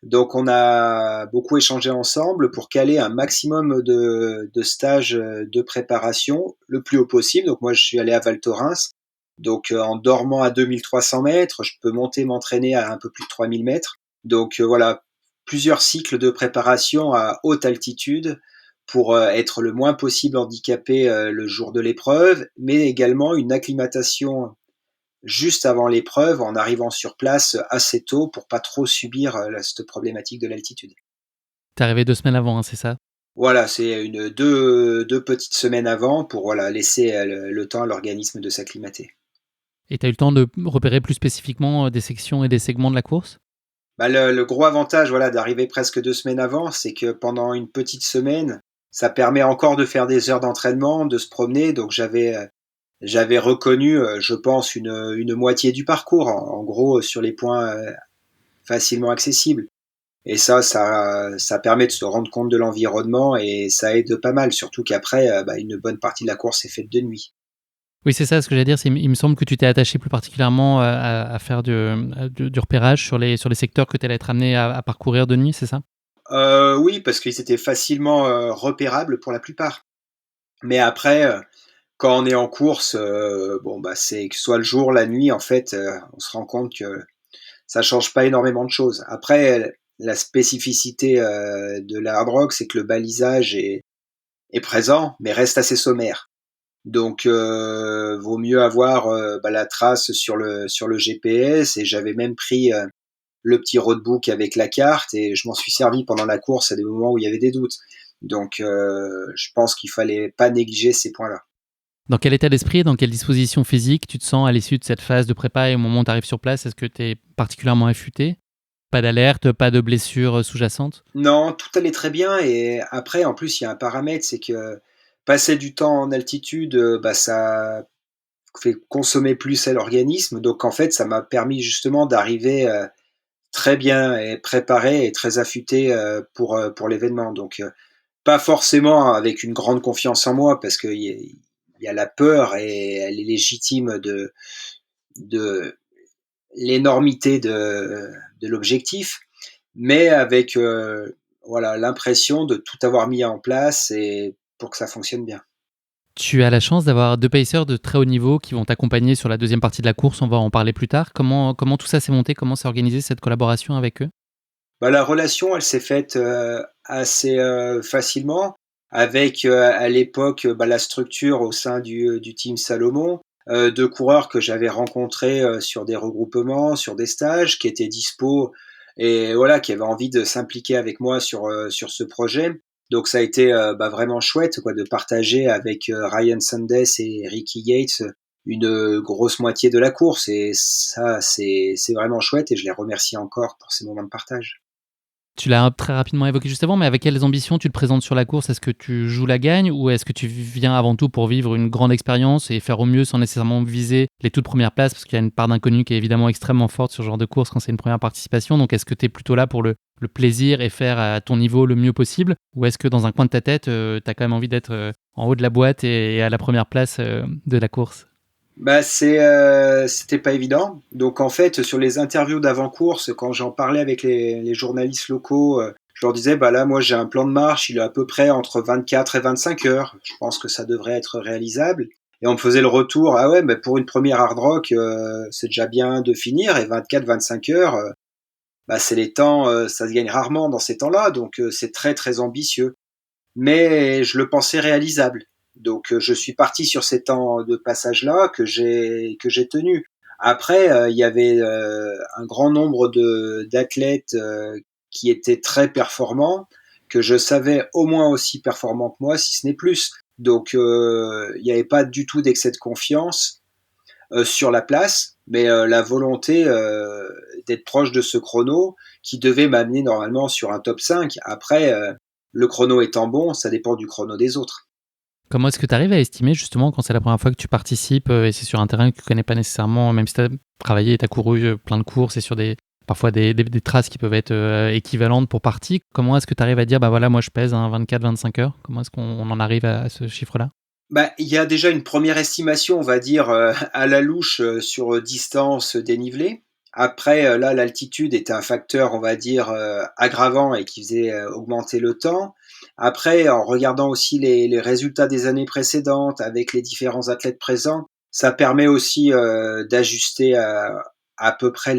Donc on a beaucoup échangé ensemble pour caler un maximum de stages, de préparation le plus haut possible. Donc moi, je suis allé à Val Thorens, donc en dormant à 2 300 mètres, je peux monter m'entraîner à un peu plus de 3 000 mètres. Donc voilà, plusieurs cycles de préparation à haute altitude pour, être le moins possible handicapé, le jour de l'épreuve, mais également une acclimatation juste avant l'épreuve en arrivant sur place assez tôt pour pas trop subir, cette problématique de l'altitude. T'es arrivé 2 semaines avant, hein, c'est ça? Voilà, c'est deux petites semaines avant pour voilà laisser, le temps à l'organisme de s'acclimater. Et tu as eu le temps de repérer plus spécifiquement, des sections et des segments de la course? Bah, le gros avantage, voilà, d'arriver presque 2 semaines avant, c'est que pendant une petite semaine, ça permet encore de faire des heures d'entraînement, de se promener. Donc j'avais reconnu, je pense une moitié du parcours, en gros, sur les points, facilement accessibles. Et ça permet de se rendre compte de l'environnement et ça aide pas mal, surtout qu'après, bah, une bonne partie de la course est faite de nuit. Oui, c'est ça ce que j'allais dire, c'est il me semble que tu t'es attaché plus particulièrement à faire du repérage sur les secteurs que tu allais être amené à parcourir de nuit, c'est ça? Oui, parce qu'ils étaient facilement, repérables pour la plupart. Mais après, quand on est en course, bon, bah, c'est que ce soit le jour, la nuit, en fait, on se rend compte que ça change pas énormément de choses. Après, la spécificité, de la hard rock, c'est que le balisage est présent, mais reste assez sommaire. Donc vaut mieux avoir, bah, la trace sur le GPS, et j'avais même pris, le petit roadbook avec la carte et je m'en suis servi pendant la course à des moments où il y avait des doutes. Donc je pense qu'il fallait pas négliger ces points-là. Dans quel état d'esprit, dans quelle disposition physique tu te sens à l'issue de cette phase de prépa et au moment où tu arrives sur place? Est-ce que tu es particulièrement affûté? Pas d'alerte, pas de blessure, sous-jacente? Non, tout allait très bien, et après en plus il y a un paramètre, c'est que passer du temps en altitude, bah, ça fait consommer plus à l'organisme. Donc en fait, ça m'a permis justement d'arriver, très bien et préparé et très affûté, pour l'événement. Donc pas forcément avec une grande confiance en moi, parce qu'il y a la peur et elle est légitime de l'énormité de l'objectif, mais avec, voilà, l'impression de tout avoir mis en place et pour que ça fonctionne bien. Tu as la chance d'avoir 2 pacers de très haut niveau qui vont t'accompagner sur la deuxième partie de la course, on va en parler plus tard. Comment tout ça s'est monté? Comment s'est organisé cette collaboration avec eux? Bah, la relation, elle s'est faite, assez, facilement avec, à l'époque, bah, la structure au sein du team Salomon, 2 coureurs que j'avais rencontrés, sur des regroupements, sur des stages, qui étaient dispo et voilà, qui avaient envie de s'impliquer avec moi sur ce projet. Donc ça a été, bah, vraiment chouette, quoi, de partager avec, Ryan Sandes et Ricky Yates, une, grosse moitié de la course, et ça, c'est vraiment chouette et je les remercie encore pour ces moments de partage. Tu l'as très rapidement évoqué juste avant, mais avec quelles ambitions tu te présentes sur la course? Est-ce que tu joues la gagne ou est-ce que tu viens avant tout pour vivre une grande expérience et faire au mieux sans nécessairement viser les toutes premières places? Parce qu'il y a une part d'inconnu qui est évidemment extrêmement forte sur ce genre de course quand c'est une première participation. Donc est-ce que tu es plutôt là pour le plaisir et faire à ton niveau le mieux possible? Ou est-ce que dans un coin de ta tête, tu as quand même envie d'être en haut de la boîte et à la première place de la course? Bah, c'était pas évident. Donc en fait, sur les interviews d'avant-course, quand j'en parlais avec les journalistes locaux, je leur disais: «Bah, là, moi, j'ai un plan de marche, il est à peu près entre 24 et 25 heures. Je pense que ça devrait être réalisable», et on me faisait le retour: «Ah ouais, mais pour une première hard rock, c'est déjà bien de finir, et 24-25 heures, bah, c'est les temps, ça se gagne rarement dans ces temps-là, donc c'est très, très ambitieux». Mais je le pensais réalisable. Donc je suis parti sur ces temps de passage-là que j'ai tenu. Après, il y avait un grand nombre d'athlètes qui étaient très performants, que je savais au moins aussi performants que moi, si ce n'est plus. Donc il n'y avait pas du tout d'excès de confiance sur la place, mais la volonté d'être proche de ce chrono qui devait m'amener normalement sur un top 5. Après, le chrono étant bon, ça dépend du chrono des autres. Comment est-ce que tu arrives à estimer justement quand c'est la première fois que tu participes et c'est sur un terrain que tu connais pas nécessairement, même si tu as travaillé et tu as couru plein de courses et sur parfois des traces qui peuvent être équivalentes pour partie, comment est-ce que tu arrives à dire, bah voilà, moi je pèse 24-25 heures? Comment est-ce qu'on en arrive à ce chiffre-là? Bah, il y a déjà une première estimation, on va dire, à la louche sur distance dénivelée. Après, là, l'altitude était un facteur, on va dire, aggravant et qui faisait augmenter le temps. Après, en regardant aussi les résultats des années précédentes avec les différents athlètes présents, ça permet aussi d'ajuster à peu près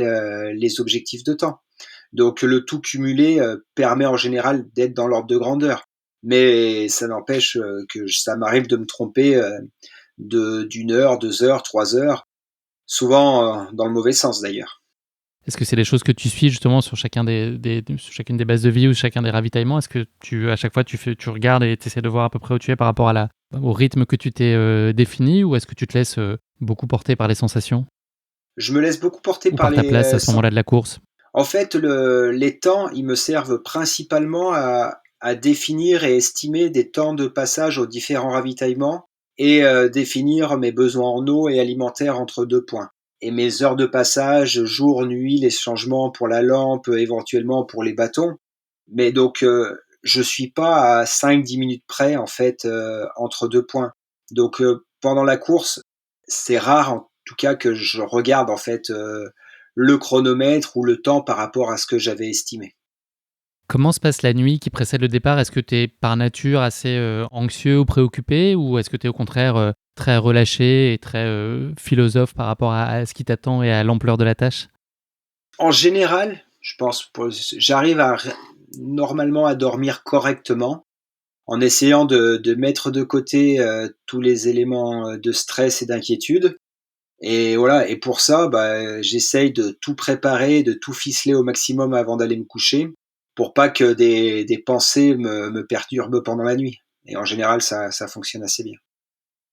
les objectifs de temps. Donc le tout cumulé permet en général d'être dans l'ordre de grandeur. Mais ça n'empêche que ça m'arrive de me tromper d'une heure, 2 heures, 3 heures, souvent dans le mauvais sens d'ailleurs. Est-ce que c'est des choses que tu suis justement sur chacune des bases de vie ou chacun des ravitaillements? Est-ce que à chaque fois tu regardes et tu essaies de voir à peu près où tu es par rapport au rythme que tu t'es défini, ou est-ce que tu te laisses beaucoup porter par les sensations? Je me laisse beaucoup porter Ou par par ta place à ce moment-là de la course? En fait, les temps, ils me servent principalement à définir et estimer des temps de passage aux différents ravitaillements et définir mes besoins en eau et alimentaire entre 2 points. Et mes heures de passage, jour, nuit, les changements pour la lampe, éventuellement pour les bâtons. Mais donc, je suis pas à 5-10 minutes près, en fait, entre 2 points. Donc, pendant la course, c'est rare, en tout cas, que je regarde, en fait, le chronomètre ou le temps par rapport à ce que j'avais estimé. Comment se passe la nuit qui précède le départ? Est-ce que tu es par nature assez anxieux ou préoccupé, ou est-ce que tu es au contraire très relâché et très philosophe par rapport à ce qui t'attend et à l'ampleur de la tâche? En général, je pense, j'arrive normalement à dormir correctement en essayant de mettre de côté tous les éléments de stress et d'inquiétude. Et voilà, et pour ça, bah, j'essaye de tout préparer, de tout ficeler au maximum avant d'aller me coucher, pour pas que des pensées me perturbent pendant la nuit. Et en général, ça fonctionne assez bien.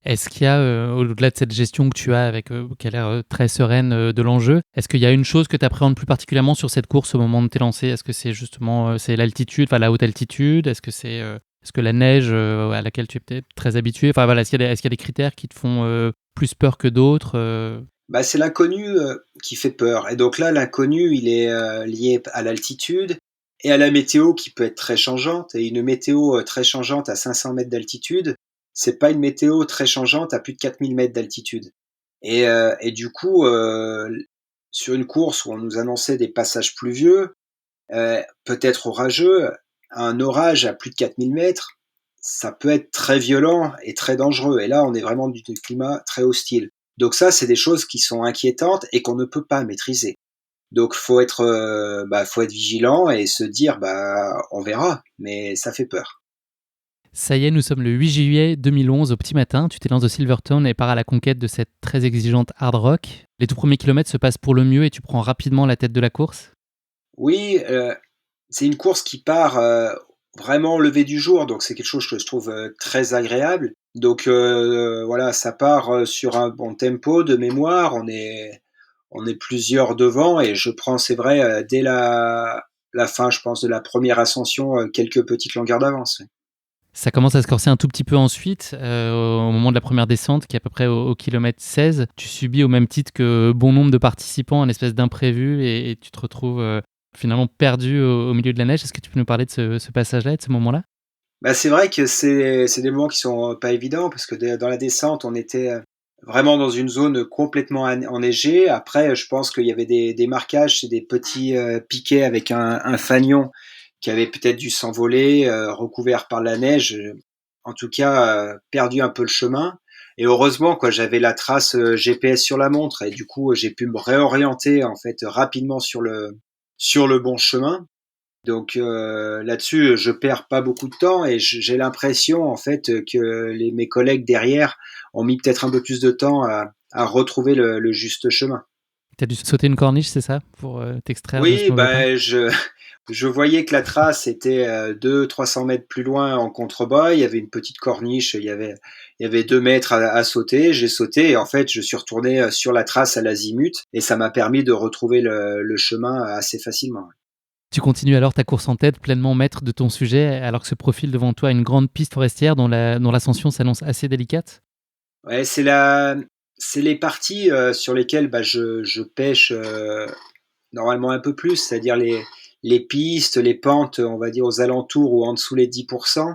Est-ce qu'il y a, au-delà de cette gestion que tu as avec, qui a l'air très sereine de l'enjeu, est-ce qu'il y a une chose que tu appréhendes plus particulièrement sur cette course au moment de tes lancers? Est-ce que c'est justement c'est l'altitude, enfin la haute altitude? Est-ce que la neige à laquelle tu es peut-être très habitué? Enfin voilà, est-ce qu'il y a des critères qui te font plus peur que d'autres? Bah, c'est l'inconnu qui fait peur. Et donc là, l'inconnu, il est lié à l'altitude et à la météo qui peut être très changeante. Et une météo très changeante à 500 mètres d'altitude, c'est pas une météo très changeante à plus de 4000 mètres d'altitude. Et du coup, sur une course où on nous annonçait des passages pluvieux, peut-être orageux, un orage à plus de 4000 mètres, ça peut être très violent et très dangereux. Et là, on est vraiment du climat très hostile. Donc ça, c'est des choses qui sont inquiétantes et qu'on ne peut pas maîtriser. Donc faut être vigilant et se dire, bah, on verra, mais ça fait peur. Ça y est, nous sommes le 8 juillet 2011 au petit matin. Tu t'élances de Silverstone et pars à la conquête de cette très exigeante hard rock. Les tout premiers kilomètres se passent pour le mieux et tu prends rapidement la tête de la course. Oui, c'est une course qui part vraiment au lever du jour, donc c'est quelque chose que je trouve très agréable. Donc voilà, ça part sur un bon tempo de mémoire. On est plusieurs devant et je prends, c'est vrai, dès la fin, je pense, de la première ascension, quelques petites longueurs d'avance. Oui. Ça commence à se corser un tout petit peu ensuite, au moment de la première descente, qui est à peu près au kilomètre 16. Tu subis au même titre que bon nombre de participants un espèce d'imprévu et tu te retrouves finalement perdu au milieu de la neige. Est-ce que tu peux nous parler de ce passage-là et de ce moment-là? Bah, c'est vrai que c'est des moments qui sont pas évidents parce que dans la descente, on était vraiment dans une zone complètement enneigée. Après, je pense qu'il y avait des marquages, c'est des petits piquets avec un fanion qui avait peut-être dû s'envoler, recouvert par la neige. En tout cas, perdu un peu le chemin. Et heureusement, quoi, j'avais la trace GPS sur la montre et du coup, j'ai pu me réorienter en fait rapidement sur le bon chemin. Donc là-dessus, je perds pas beaucoup de temps et j'ai l'impression en fait que mes collègues derrière ont mis peut-être un peu plus de temps à retrouver le juste chemin. Tu as dû sauter une corniche, c'est ça, pour t'extraire de ce Oui, mauvais temps? je voyais que la trace était 200-300 mètres plus loin en contrebas. Il y avait une petite corniche, il y avait 2 mètres à sauter. J'ai sauté et en fait, je suis retourné sur la trace à l'azimut et ça m'a permis de retrouver le chemin assez facilement. Tu continues alors ta course en tête, pleinement maître de ton sujet, alors que se profile devant toi une grande piste forestière dont l'ascension s'annonce assez délicate? Ouais, c'est les parties sur lesquelles je pêche normalement un peu plus, c'est-à-dire les pistes, les pentes, on va dire aux alentours ou en dessous les 10%,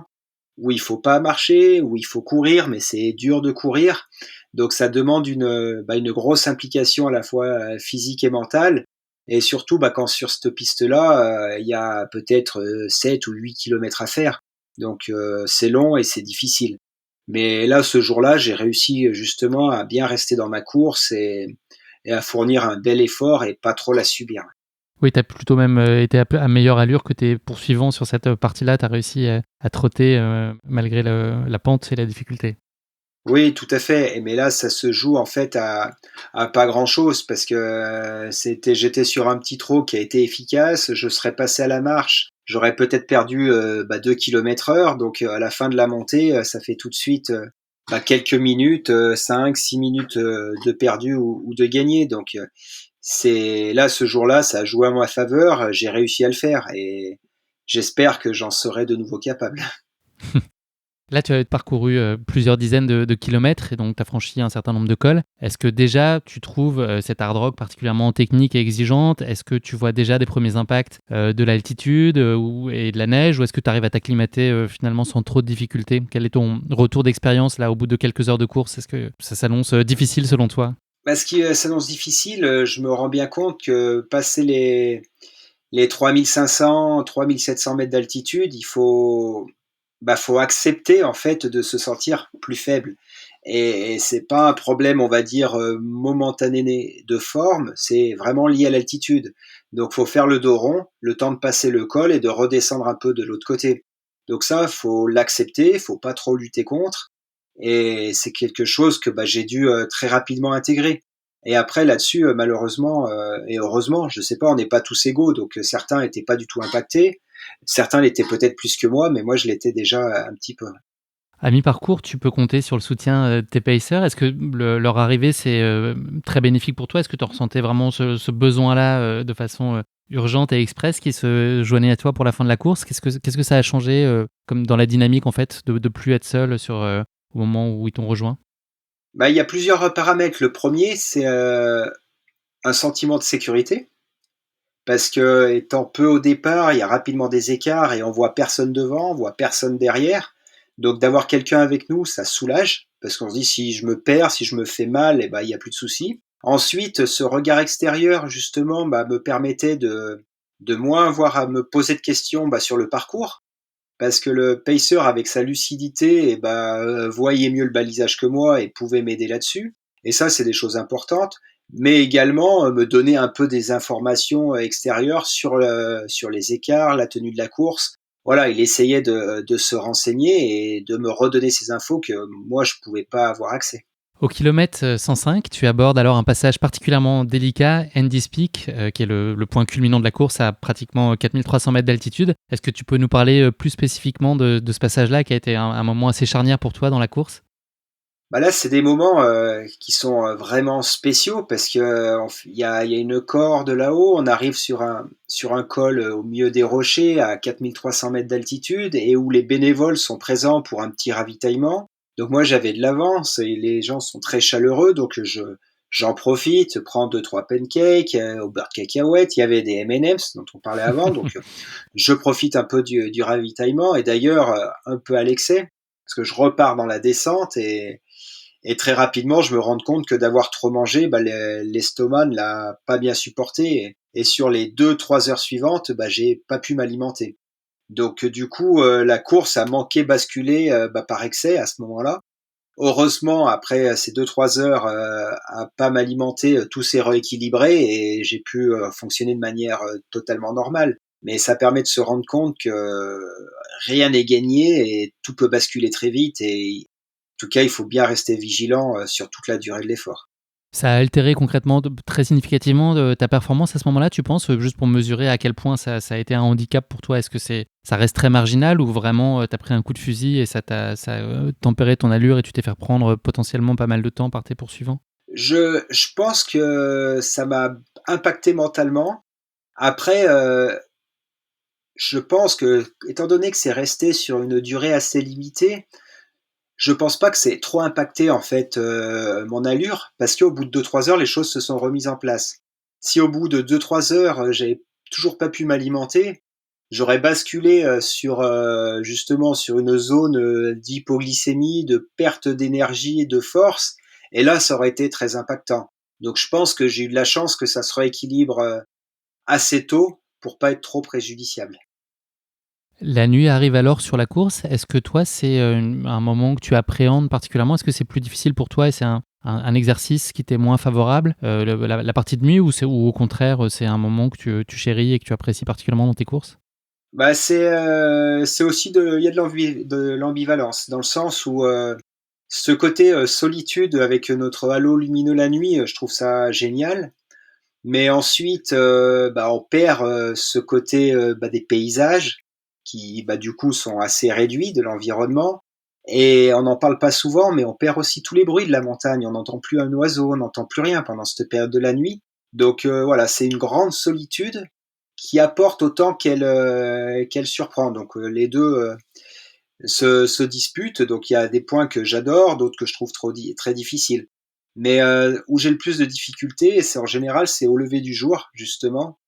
où il faut pas marcher, où il faut courir, mais c'est dur de courir. Donc ça demande une grosse implication à la fois physique et mentale. Et surtout, quand sur cette piste-là, il y a peut-être 7 ou 8 kilomètres à faire. Donc c'est long et c'est difficile. Mais là, ce jour-là, j'ai réussi justement à bien rester dans ma course et à fournir un bel effort et pas trop la subir. Oui, tu as plutôt même été à meilleure allure que tes poursuivants sur cette partie-là. Tu as réussi à trotter malgré la pente et la difficulté. Oui, tout à fait. Mais là, ça se joue en fait à pas grand-chose parce que j'étais sur un petit trot qui a été efficace. Je serais passé à la marche, j'aurais peut-être perdu 2 km/h. Donc à la fin de la montée, ça fait tout de suite quelques minutes, 5-6 minutes de perdu ou de gagné. Donc c'est là ce jour-là, ça a joué à ma faveur. J'ai réussi à le faire et j'espère que j'en serai de nouveau capable. Là, tu as parcouru plusieurs dizaines de kilomètres et donc tu as franchi un certain nombre de cols. Est-ce que déjà tu trouves cette hard rock particulièrement technique et exigeante? Est-ce que tu vois déjà des premiers impacts de l'altitude et de la neige, ou est-ce que tu arrives à t'acclimater finalement sans trop de difficultés? Quel est ton retour d'expérience là au bout de quelques heures de course? Est-ce que ça s'annonce difficile selon toi? Ce qui s'annonce difficile, je me rends bien compte que passer les 3500, 3700 mètres d'altitude, faut accepter en fait de se sentir plus faible. Et c'est pas un problème, on va dire, momentané de forme, c'est vraiment lié à l'altitude. Donc faut faire le dos rond, le temps de passer le col et de redescendre un peu de l'autre côté. Donc ça, faut l'accepter, faut pas trop lutter contre. Et c'est quelque chose que j'ai dû très rapidement intégrer. Et après là-dessus, malheureusement et heureusement, je sais pas, on n'est pas tous égaux, donc certains étaient pas du tout impactés, certains l'étaient peut-être plus que moi, mais moi je l'étais déjà un petit peu. À mi-parcours, tu peux compter sur le soutien de tes pacers. Est-ce que leur arrivée, c'est très bénéfique pour toi? Est-ce que tu ressentais vraiment ce besoin-là de façon urgente et express qui se joignait à toi pour la fin de la course? Qu'est-ce que ça a changé comme dans la dynamique en fait, de plus être seul au moment où ils t'ont rejoint? Il y a plusieurs paramètres. Le premier, c'est un sentiment de sécurité, parce que étant peu au départ, il y a rapidement des écarts et on voit personne devant, on voit personne derrière. Donc d'avoir quelqu'un avec nous, ça soulage, parce qu'on se dit si je me perds, si je me fais mal, il y a plus de soucis. Ensuite, ce regard extérieur, justement, me permettait de moins avoir à me poser de questions sur le parcours, parce que le pacer, avec sa lucidité, voyait mieux le balisage que moi et pouvait m'aider là-dessus. Et ça, c'est des choses importantes. Mais également me donner un peu des informations extérieures sur les écarts, la tenue de la course. Voilà, il essayait de se renseigner et de me redonner ces infos que moi, je pouvais pas avoir accès. Au kilomètre 105, tu abordes alors un passage particulièrement délicat, Andy's Peak, qui est le point culminant de la course à pratiquement 4300 mètres d'altitude. Est-ce que tu peux nous parler plus spécifiquement de ce passage-là qui a été un moment assez charnière pour toi dans la course? Là, c'est des moments qui sont vraiment spéciaux parce que il y a une corde là-haut. On arrive sur un col au milieu des rochers à 4300 mètres d'altitude et où les bénévoles sont présents pour un petit ravitaillement. Donc moi, j'avais de l'avance et les gens sont très chaleureux, donc j'en profite, prends 2-3 pancakes au beurre de cacahuète. Il y avait des M&M's dont on parlait avant, donc je profite un peu du ravitaillement et d'ailleurs un peu à l'excès parce que je repars dans la descente et très rapidement, je me rends compte que d'avoir trop mangé, l'estomac ne l'a pas bien supporté. Et sur les 2-3 heures suivantes, j'ai pas pu m'alimenter. Donc du coup, la course a manqué basculer par excès à ce moment-là. Heureusement, après ces 2-3 heures à pas m'alimenter, tout s'est rééquilibré et j'ai pu fonctionner de manière totalement normale. mais ça permet de se rendre compte que rien n'est gagné et tout peut basculer très vite et en tout cas, il faut bien rester vigilant, sur toute la durée de l'effort. Ça a altéré concrètement, très significativement, ta performance à ce moment-là, tu penses? Juste pour mesurer à quel point ça a été un handicap pour toi. Est-ce que ça reste très marginal ou vraiment, tu as pris un coup de fusil et ça a tempéré ton allure et tu t'es fait reprendre, potentiellement pas mal de temps par tes poursuivants? Je pense que ça m'a impacté mentalement. Après, je pense que, étant donné que c'est resté sur une durée assez limitée, je pense pas que c'est trop impacté en fait, mon allure, parce qu'au bout de 2-3 heures, les choses se sont remises en place. Si au bout de 2-3 heures, j'avais toujours pas pu m'alimenter, j'aurais basculé, justement sur une zone, d'hypoglycémie, de perte d'énergie et de force et là, ça aurait été très impactant. Donc je pense que j'ai eu de la chance que ça se rééquilibre, assez tôt pour pas être trop préjudiciable. La nuit arrive alors sur la course. Est-ce que toi, c'est, un moment que tu appréhendes particulièrement? Est-ce que c'est plus difficile pour toi et c'est un exercice qui t'est moins favorable, la partie de nuit ou au contraire, c'est un moment que tu chéris et que tu apprécies particulièrement dans tes courses? Bah, c'est aussi il y a de l'ambivalence dans le sens où, ce côté, solitude avec notre halo lumineux la nuit, je trouve ça génial. Mais ensuite, on perd, ce côté, des paysages qui, du coup, sont assez réduits de l'environnement et on n'en parle pas souvent, mais on perd aussi tous les bruits de la montagne. On n'entend plus un oiseau, on n'entend plus rien pendant cette période de la nuit. Donc, voilà, c'est une grande solitude qui apporte autant qu'elle surprend. Donc, les 2 se disputent. Donc il y a des points que j'adore, d'autres que je trouve très difficiles. Mais où j'ai le plus de difficultés, c'est en général, c'est au lever du jour, justement,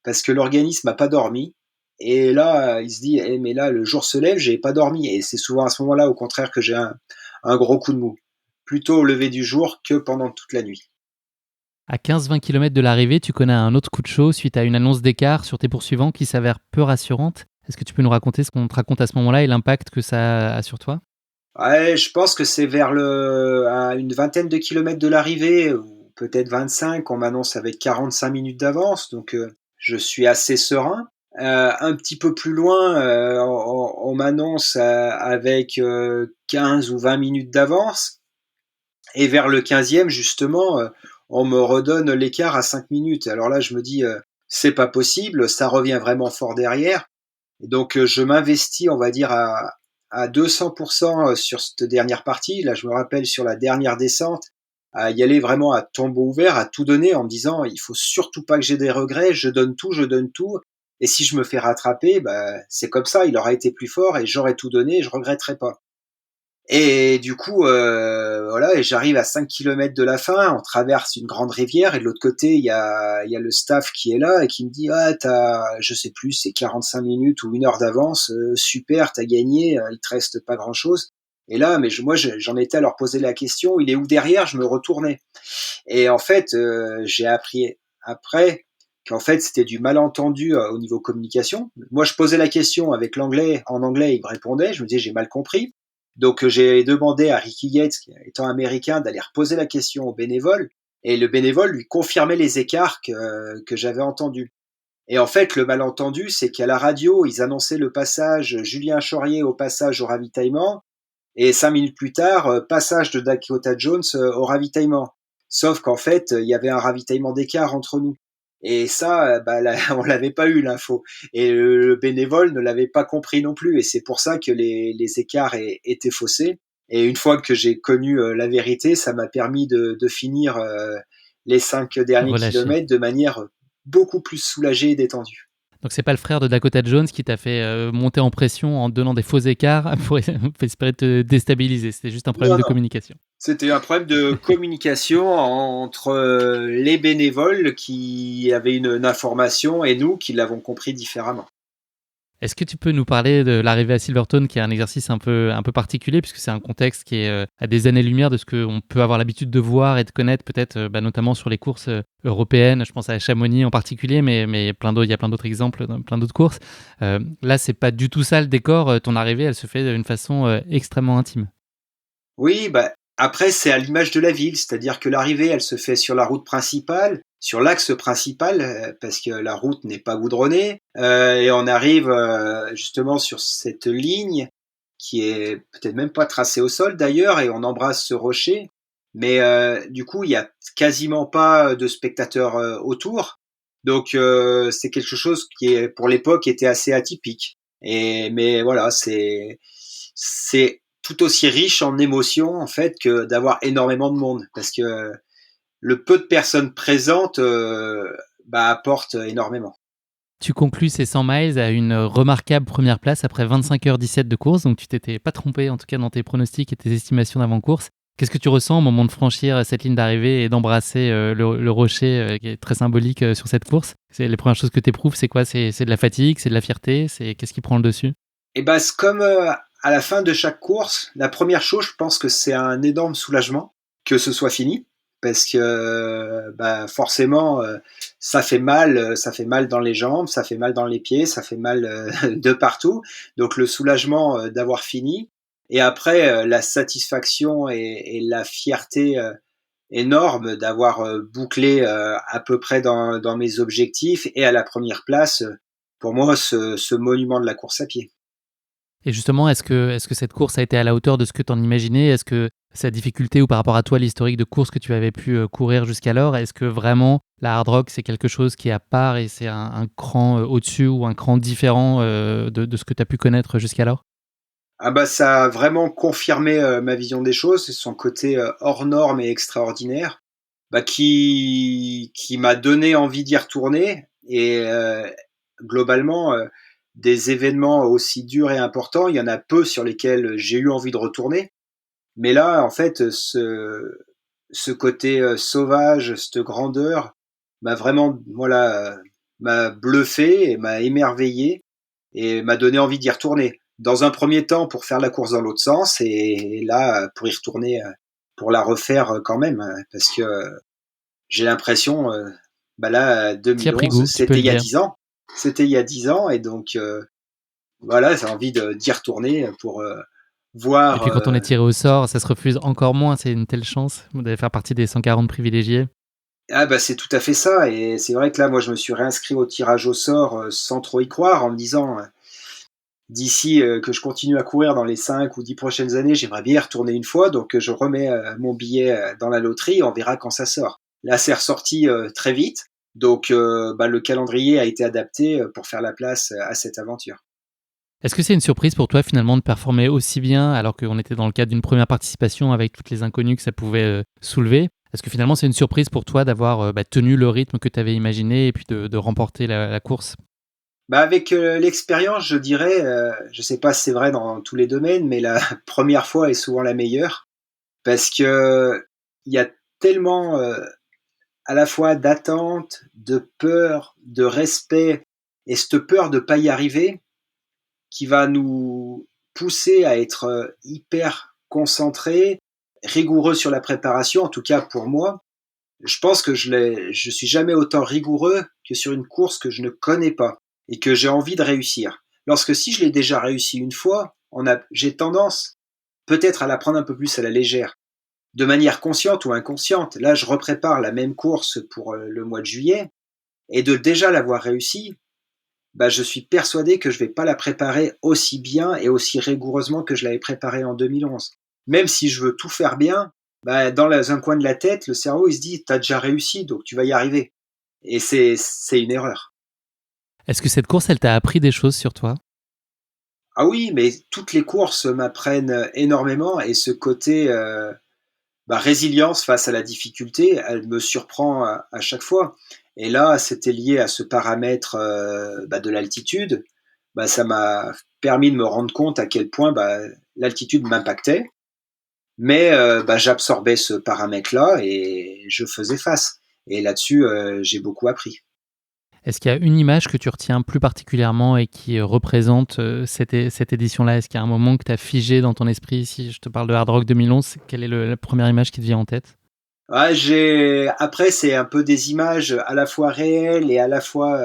parce que l'organisme n'a pas dormi. Et là, il se dit, eh, mais là, le jour se lève, j'ai pas dormi. Et c'est souvent à ce moment-là, au contraire, que j'ai un gros coup de mou. Plutôt au lever du jour que pendant toute la nuit. À 15-20 kilomètres de l'arrivée, tu connais un autre coup de chaud suite à une annonce d'écart sur tes poursuivants qui s'avère peu rassurante. Est-ce que tu peux nous raconter ce qu'on te raconte à ce moment-là et l'impact que ça a sur toi? Ouais, je pense que c'est à une vingtaine de kilomètres de l'arrivée, ou peut-être 25, on m'annonce avec 45 minutes d'avance, donc je suis assez serein. Un petit peu plus loin, on m'annonce avec 15 ou 20 minutes d'avance, et vers le 15e, justement, on me redonne l'écart à 5 minutes. Alors là, je me dis, c'est pas possible, ça revient vraiment fort derrière. Et donc, je m'investis, on va dire, à 200% sur cette dernière partie. Là, je me rappelle sur la dernière descente, à y aller vraiment à tombeau ouvert, à tout donner en me disant, il faut surtout pas que j'ai des regrets, je donne tout, je donne tout. Et si je me fais rattraper, c'est comme ça, il aura été plus fort et j'aurais tout donné et je regretterai pas. Et du coup, voilà, et j'arrive à 5 kilomètres de la fin, on traverse une grande rivière et de l'autre côté, il y a le staff qui est là et qui me dit: «Ah, je sais plus, c'est 45 minutes ou 1 heure d'avance, super, t'as gagné, il te reste pas grand-chose». Et là, mais j'en étais à leur poser la question: «Il est où derrière?» Je me retournais et en fait, j'ai appris après qu'en fait, c'était du malentendu, au niveau communication. Moi, je posais la question avec l'anglais en anglais, il me répondait, je me disais: «J'ai mal compris». Donc j'ai demandé à Ricky Yates, qui étant américain, d'aller reposer la question au bénévole et le bénévole lui confirmait les écarts que j'avais entendus. Et en fait, le malentendu, c'est qu'à la radio, ils annonçaient le passage Julien Chaurier au passage au ravitaillement et 5 minutes plus tard, passage de Dakota Jones, au ravitaillement. Sauf qu'en fait, il y avait un ravitaillement d'écart entre nous. Et ça, là, on l'avait pas eu l'info. Et le bénévole ne l'avait pas compris non plus. Et c'est pour ça que les écarts étaient faussés. Et une fois que j'ai connu la vérité, ça m'a permis de finir les 5 derniers Relâché. kilomètres de manière beaucoup plus soulagée et détendue. Donc c'est pas le frère de Dakota Jones qui t'a fait, monter en pression en te donnant des faux écarts pour espérer te déstabiliser, c'était juste un problème Non, de non. communication. C'était un problème de communication entre, les bénévoles qui avaient une information et nous qui l'avons compris différemment. Est-ce que tu peux nous parler de l'arrivée à Silverstone, qui est un exercice un peu particulier, puisque c'est un contexte qui est à des années-lumière de ce qu'on peut avoir l'habitude de voir et de connaître, peut-être notamment sur les courses européennes. Je pense à Chamonix en particulier, mais il y a plein d'autres exemples dans plein d'autres courses. Là, c'est pas du tout ça le décor. Ton arrivée, elle se fait d'une façon extrêmement intime. Oui, après c'est à l'image de la ville, c'est-à-dire que l'arrivée, elle se fait sur la route principale, sur l'axe principal, parce que la route n'est pas goudronnée, et on arrive justement sur cette ligne qui est peut-être même pas tracée au sol d'ailleurs, et on embrasse ce rocher. Mais du coup, il y a quasiment pas de spectateurs autour. Donc c'est quelque chose qui est pour l'époque était assez atypique. Mais voilà, c'est tout aussi riche en émotions en fait que d'avoir énormément de monde, parce que le peu de personnes présentes apporte énormément. Tu conclus ces 100 miles à une remarquable première place après 25h17 de course, donc tu t'étais pas trompé en tout cas dans tes pronostics et tes estimations d'avant-course. Qu'est-ce que tu ressens au moment de franchir cette ligne d'arrivée et d'embrasser le rocher qui est très symbolique sur cette course? C'est les premières choses que tu éprouves, c'est quoi? C'est de la fatigue, c'est de la fierté, qu'est-ce qui prend le dessus? Et c'est comme à la fin de chaque course, la première chose, je pense que c'est un énorme soulagement que ce soit fini, parce que forcément ça fait mal dans les jambes, ça fait mal dans les pieds, ça fait mal de partout. Donc le soulagement d'avoir fini, et après la satisfaction et la fierté énorme d'avoir bouclé à peu près dans mes objectifs, et à la première place, pour moi, ce monument de la course à pied. Et justement, est-ce que cette course a été à la hauteur de ce que tu en imaginais? Est-ce que sa difficulté, ou par rapport à toi, l'historique de course que tu avais pu courir jusqu'alors, est-ce que vraiment la hard rock, c'est quelque chose qui est à part et c'est un cran au-dessus ou un cran différent de ce que tu as pu connaître jusqu'alors? Ça a vraiment confirmé ma vision des choses, c'est son côté hors norme et extraordinaire, qui m'a donné envie d'y retourner. Et globalement, des événements aussi durs et importants, il y en a peu sur lesquels j'ai eu envie de retourner. Mais là, en fait, ce côté sauvage, cette grandeur, m'a vraiment, voilà, m'a bluffé et m'a émerveillé, et m'a donné envie d'y retourner. Dans un premier temps, pour faire la course dans l'autre sens, et là, pour y retourner, pour la refaire quand même, parce que j'ai l'impression, là, Tu as pris 2011, goût, tu peux c'était le il y a dire. 10 ans. C'était il y a 10 ans, et donc voilà, j'ai envie d'y retourner pour Et voir. puis quand on est tiré au sort, ça se refuse encore moins, c'est une telle chance de faire partie des 140 privilégiés. C'est tout à fait ça, et c'est vrai que là, moi, je me suis réinscrit au tirage au sort sans trop y croire, en me disant d'ici que je continue à courir dans les 5 ou 10 prochaines années, j'aimerais bien y retourner une fois, donc je remets mon billet dans la loterie, on verra quand ça sort. Là, c'est ressorti très vite, donc le calendrier a été adapté pour faire la place à cette aventure. Est-ce que c'est une surprise pour toi finalement de performer aussi bien alors qu'on était dans le cadre d'une première participation avec toutes les inconnues que ça pouvait soulever? Est-ce que finalement c'est une surprise pour toi d'avoir tenu le rythme que tu avais imaginé et puis de remporter la course? Avec l'expérience, je dirais, je sais pas si c'est vrai dans tous les domaines, mais la première fois est souvent la meilleure, parce que il y a tellement à la fois d'attente, de peur, de respect, et cette peur de pas y arriver qui va nous pousser à être hyper concentrés, rigoureux sur la préparation, en tout cas pour moi. Je pense que je suis jamais autant rigoureux que sur une course que je ne connais pas et que j'ai envie de réussir. Lorsque si je l'ai déjà réussi une fois, j'ai tendance peut-être à la prendre un peu plus à la légère, de manière consciente ou inconsciente. Là, je reprépare la même course pour le mois de juillet, et de déjà l'avoir réussi, je suis persuadé que je vais pas la préparer aussi bien et aussi rigoureusement que je l'avais préparée en 2011. Même si je veux tout faire bien, dans un coin de la tête, le cerveau, il se dit, t'as déjà réussi, donc tu vas y arriver. Et c'est une erreur. Est-ce que cette course, elle t'a appris des choses sur toi? Ah oui, mais toutes les courses m'apprennent énormément, et ce côté résilience face à la difficulté, elle me surprend à chaque fois. Et là, c'était lié à ce paramètre de l'altitude. Ça m'a permis de me rendre compte à quel point l'altitude m'impactait, mais j'absorbais ce paramètre-là et je faisais face. Et là-dessus, j'ai beaucoup appris. Est-ce qu'il y a une image que tu retiens plus particulièrement et qui représente cette édition-là? Est-ce qu'il y a un moment que tu as figé dans ton esprit? Si je te parle de Hard Rock 2011, quelle est la première image qui te vient en tête? Après, c'est un peu des images à la fois réelles et à la fois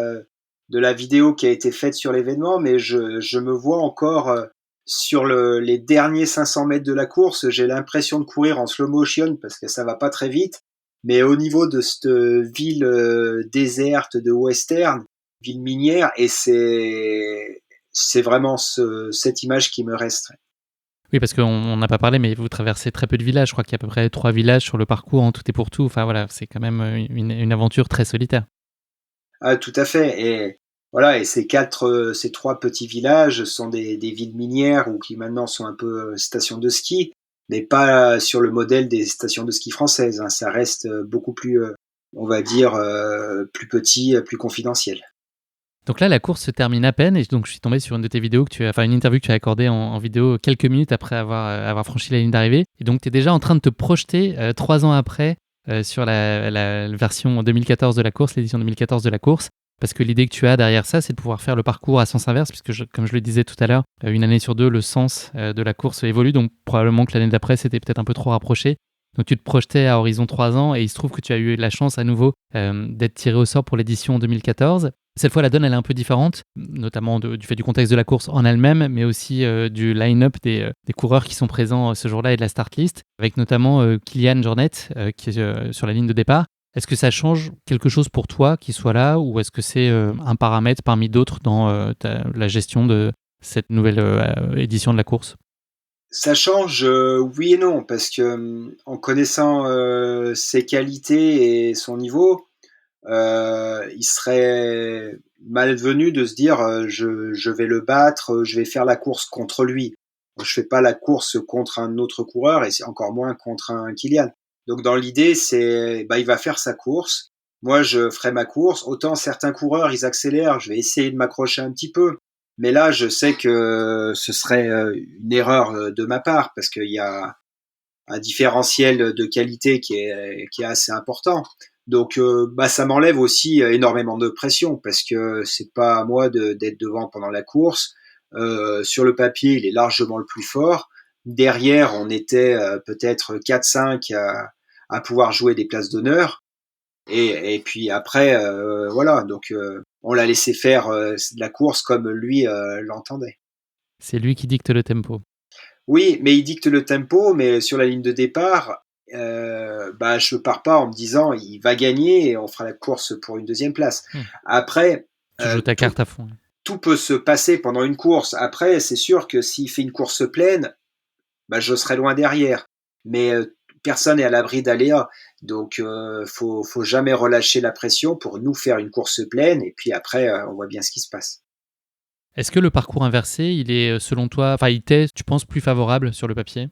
de la vidéo qui a été faite sur l'événement, mais je me vois encore sur les derniers 500 mètres de la course. J'ai l'impression de courir en slow motion parce que ça va pas très vite. Mais au niveau de cette ville déserte de western, ville minière, et c'est vraiment cette image qui me reste. Oui, parce qu'on n'a pas parlé, mais vous traversez très peu de villages. Je crois qu'il y a à peu près 3 villages sur le parcours en tout et pour tout. Enfin voilà, c'est quand même une aventure très solitaire. Ah, tout à fait. Et voilà, et ces 3 petits villages sont des villes minières ou qui maintenant sont un peu stations de ski, mais pas sur le modèle des stations de ski françaises, hein. Ça reste beaucoup plus, on va dire, plus petit, plus confidentiel. Donc là, la course se termine à peine et donc je suis tombé sur une de tes vidéos une interview que tu as accordée en vidéo quelques minutes après avoir franchi la ligne d'arrivée. Et donc tu es déjà en train de te projeter 3 ans après sur la version 2014 de la course, l'édition 2014 de la course. Parce que l'idée que tu as derrière ça, c'est de pouvoir faire le parcours à sens inverse, puisque comme je le disais tout à l'heure, une année sur deux, le sens de la course évolue. Donc probablement que l'année d'après, c'était peut-être un peu trop rapproché. Donc tu te projetais à horizon 3 ans et il se trouve que tu as eu la chance à nouveau d'être tiré au sort pour l'édition 2014. Cette fois, la donne, elle est un peu différente, notamment du fait du contexte de la course en elle-même, mais aussi du line-up des coureurs qui sont présents ce jour-là et de la start list, avec notamment Kilian Jornet qui est sur la ligne de départ. Est-ce que ça change quelque chose pour toi qu'il soit là, ou est-ce que c'est un paramètre parmi d'autres dans la gestion de cette nouvelle édition de la course ? Ça change, oui et non, parce que en connaissant ses qualités et son niveau, il serait malvenu de se dire je vais le battre, je vais faire la course contre lui. Je fais pas la course contre un autre coureur et c'est encore moins contre un Kilian. Donc dans l'idée, c'est il va faire sa course. Moi, je ferai ma course. Autant certains coureurs, ils accélèrent, je vais essayer de m'accrocher un petit peu. Mais là, je sais que ce serait une erreur de ma part parce qu'il y a un différentiel de qualité qui est assez important. Donc, ça m'enlève aussi énormément de pression parce que c'est pas à moi d'être devant pendant la course. Sur le papier, il est largement le plus fort. Derrière, on était peut-être 4-5 à pouvoir jouer des places d'honneur. Et puis après, voilà. Donc, on l'a laissé faire la course comme lui l'entendait. C'est lui qui dicte le tempo. Oui, mais il dicte le tempo, mais sur la ligne de départ, je pars pas en me disant il va gagner et on fera la course pour une deuxième place. Après, tu joues ta carte à fond. Tout peut se passer pendant une course. Après, c'est sûr que s'il fait une course pleine, je serai loin derrière. Mais personne n'est à l'abri d'aléas. Donc, faut jamais relâcher la pression pour nous faire une course pleine. Et puis après, on voit bien ce qui se passe. Est-ce que le parcours inversé, il est selon toi, il t'est, tu penses, plus favorable sur le papier ?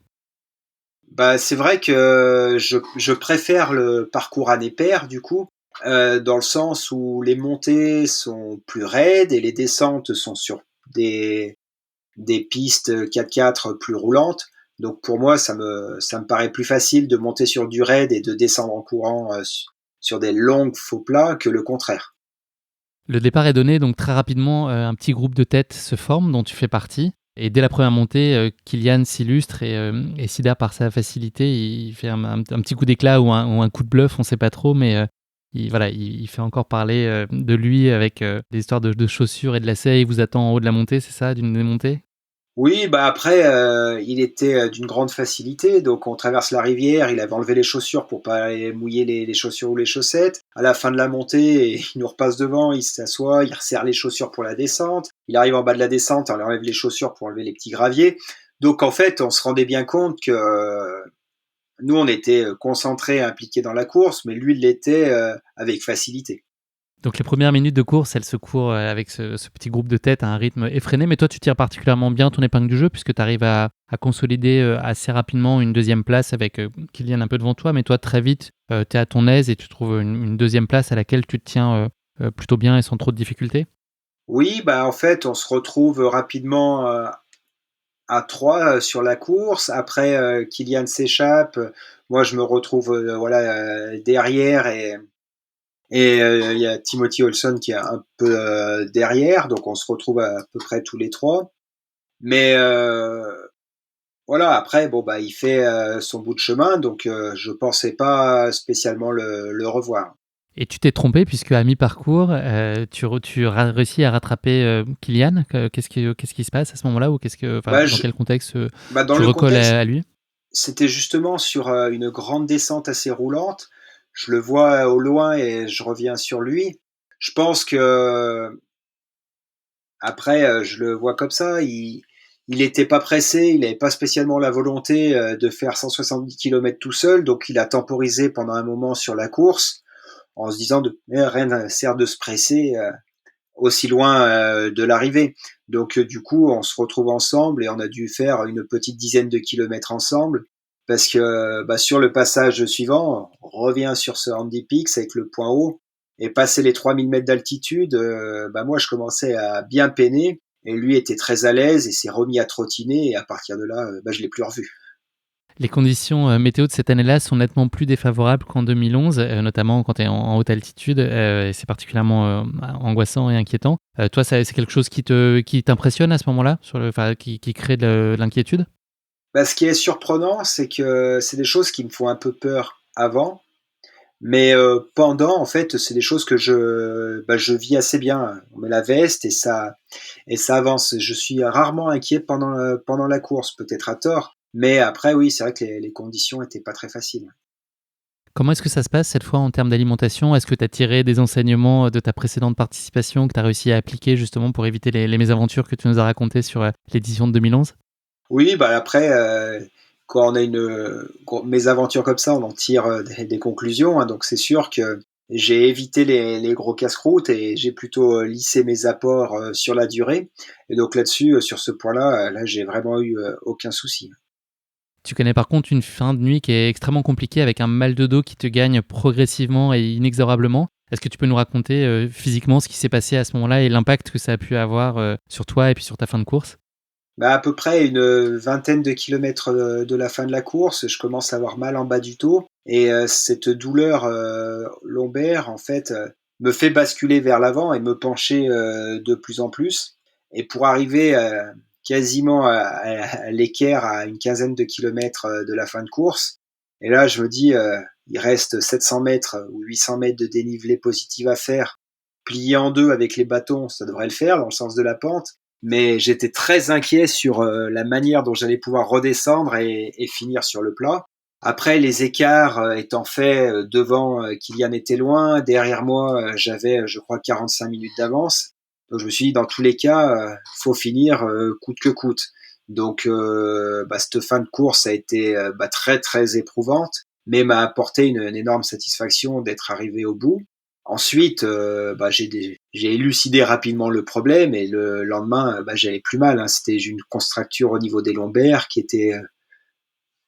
C'est vrai que je préfère le parcours année paire du coup, dans le sens où les montées sont plus raides et les descentes sont sur des pistes 4x4 plus roulantes. Donc pour moi, ça me paraît plus facile de monter sur du raid et de descendre en courant sur des longues faux plats que le contraire. Le départ est donné, donc très rapidement, un petit groupe de têtes se forme, dont tu fais partie. Et dès la première montée, Kilian s'illustre et Sida, par sa facilité, il fait un petit coup d'éclat ou un coup de bluff, on ne sait pas trop, mais il fait encore parler de lui avec des histoires de chaussures et de lacets. Il vous attend en haut de la montée, c'est ça, d'une des montées ? Oui, après, il était d'une grande facilité. Donc, on traverse la rivière. Il avait enlevé les chaussures pour pas aller mouiller les chaussures ou les chaussettes. À la fin de la montée, il nous repasse devant. Il s'assoit, il resserre les chaussures pour la descente. Il arrive en bas de la descente, on enlève les chaussures pour enlever les petits graviers. Donc, en fait, on se rendait bien compte que nous, on était concentrés, impliqués dans la course, mais lui, il l'était avec facilité. Donc les premières minutes de course, elles se courent avec ce petit groupe de tête à un rythme effréné, mais toi tu tires particulièrement bien ton épingle du jeu puisque tu arrives à consolider assez rapidement une deuxième place avec Kilian un peu devant toi, mais toi très vite tu es à ton aise et tu trouves une deuxième place à laquelle tu te tiens plutôt bien et sans trop de difficultés. Oui, en fait on se retrouve rapidement à 3 sur la course. Après Kilian s'échappe, moi je me retrouve derrière et il y a Timothy Olson qui est un peu derrière, donc on se retrouve à peu près tous les trois. Mais après, il fait son bout de chemin, donc je pensais pas spécialement le revoir. Et tu t'es trompé puisque à mi-parcours, tu as réussi à rattraper Kilian. Qu'est-ce qui se passe à ce moment-là, ou dans quel contexte Dans tu le recolles contexte, à lui ? c'était justement sur une grande descente assez roulante. je le vois au loin et je reviens sur lui. Je pense que après, je le vois comme ça, il était pas pressé, il avait pas spécialement la volonté, de faire 170 kilomètres tout seul, donc il a temporisé pendant un moment sur la course en se disant de rien ne sert de se presser, aussi loin, de l'arrivée. Donc du coup, on se retrouve ensemble et on a dû faire une petite dizaine de kilomètres ensemble parce que, bah, sur le passage suivant, on revient sur ce Handy Peaks avec le point haut et passé les 3000 mètres d'altitude, bah, moi je commençais à bien peiner et lui était très à l'aise et s'est remis à trottiner et à partir de là, bah, je l'ai plus revu. Les conditions météo de cette année-là sont nettement plus défavorables qu'en 2011, notamment quand tu es en haute altitude, et c'est particulièrement angoissant et inquiétant. Toi, c'est quelque chose qui t'impressionne à ce moment-là, qui crée de l'inquiétude? Bah, ce qui est surprenant, c'est que c'est des choses qui me font un peu peur avant. Mais pendant, en fait, c'est des choses que je vis assez bien. On met la veste et ça avance. Je suis rarement inquiet pendant la course, peut-être à tort, mais après oui, c'est vrai que les conditions étaient pas très faciles. Comment est-ce que ça se passe cette fois en termes d'alimentation? Est-ce que tu as tiré des enseignements de ta précédente participation que tu as réussi à appliquer justement pour éviter les mésaventures que tu nous as racontées sur l'édition de 2011? Oui, bah, après, quand on a mes aventures comme ça, on en tire, des conclusions, hein, donc c'est sûr que j'ai évité les gros casse-croûtes et j'ai plutôt, lissé mes apports, sur la durée et donc là-dessus, sur ce point-là, là, j'ai vraiment eu, aucun souci. Tu connais par contre une fin de nuit qui est extrêmement compliquée avec un mal de dos qui te gagne progressivement et inexorablement. Est-ce que tu peux nous raconter physiquement ce qui s'est passé à ce moment-là et l'impact que ça a pu avoir sur toi et puis sur ta fin de course? Bah, à peu près une, vingtaine de kilomètres, de la fin de la course, je commence à avoir mal en bas du dos et cette douleur, lombaire en fait, me fait basculer vers l'avant et me pencher, de plus en plus et pour arriver, quasiment à l'équerre, à une quinzaine de kilomètres, de la fin de course et là je me dis, «Il reste 700 mètres ou 800 mètres de dénivelé positif à faire. Plier en 2 avec les bâtons, ça devrait le faire dans le sens de la pente». Mais j'étais très inquiet sur la manière dont j'allais pouvoir redescendre et finir sur le plat. Après, les écarts étant faits, devant, Kylian était loin, derrière moi, j'avais, je crois, 45 minutes d'avance. Donc je me suis dit, dans tous les cas, faut finir coûte que coûte. Donc, bah, cette fin de course a été bah, très très éprouvante, mais m'a apporté une énorme satisfaction d'être arrivé au bout. Ensuite, bah, j'ai élucidé rapidement le problème et le lendemain, bah, j'allais plus mal, hein. C'était une contracture au niveau des lombaires qui était,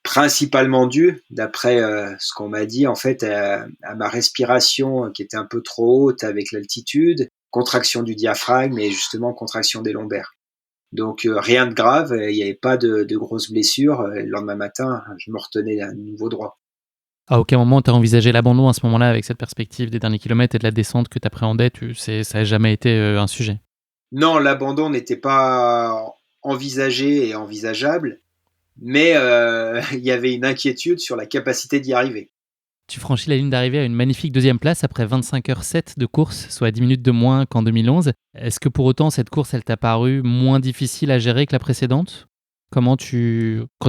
principalement due, d'après, ce qu'on m'a dit en fait, à ma respiration, qui était un peu trop haute avec l'altitude, contraction du diaphragme et justement contraction des lombaires. Donc, rien de grave, il y avait pas de grosses blessures, le lendemain matin, je me retenais à nouveau droit. À aucun moment tu as envisagé l'abandon à ce moment-là avec cette perspective des derniers kilomètres et de la descente que tu appréhendais, ça n'a jamais été un sujet? Non, l'abandon n'était pas envisagé et envisageable. Mais il y avait une inquiétude sur la capacité d'y arriver. Tu franchis la ligne d'arrivée à une magnifique deuxième place après 25h07 de course, soit 10 minutes de moins qu'en 2011. Est-ce que pour autant cette course, elle t'a paru moins difficile à gérer que la précédente? Quand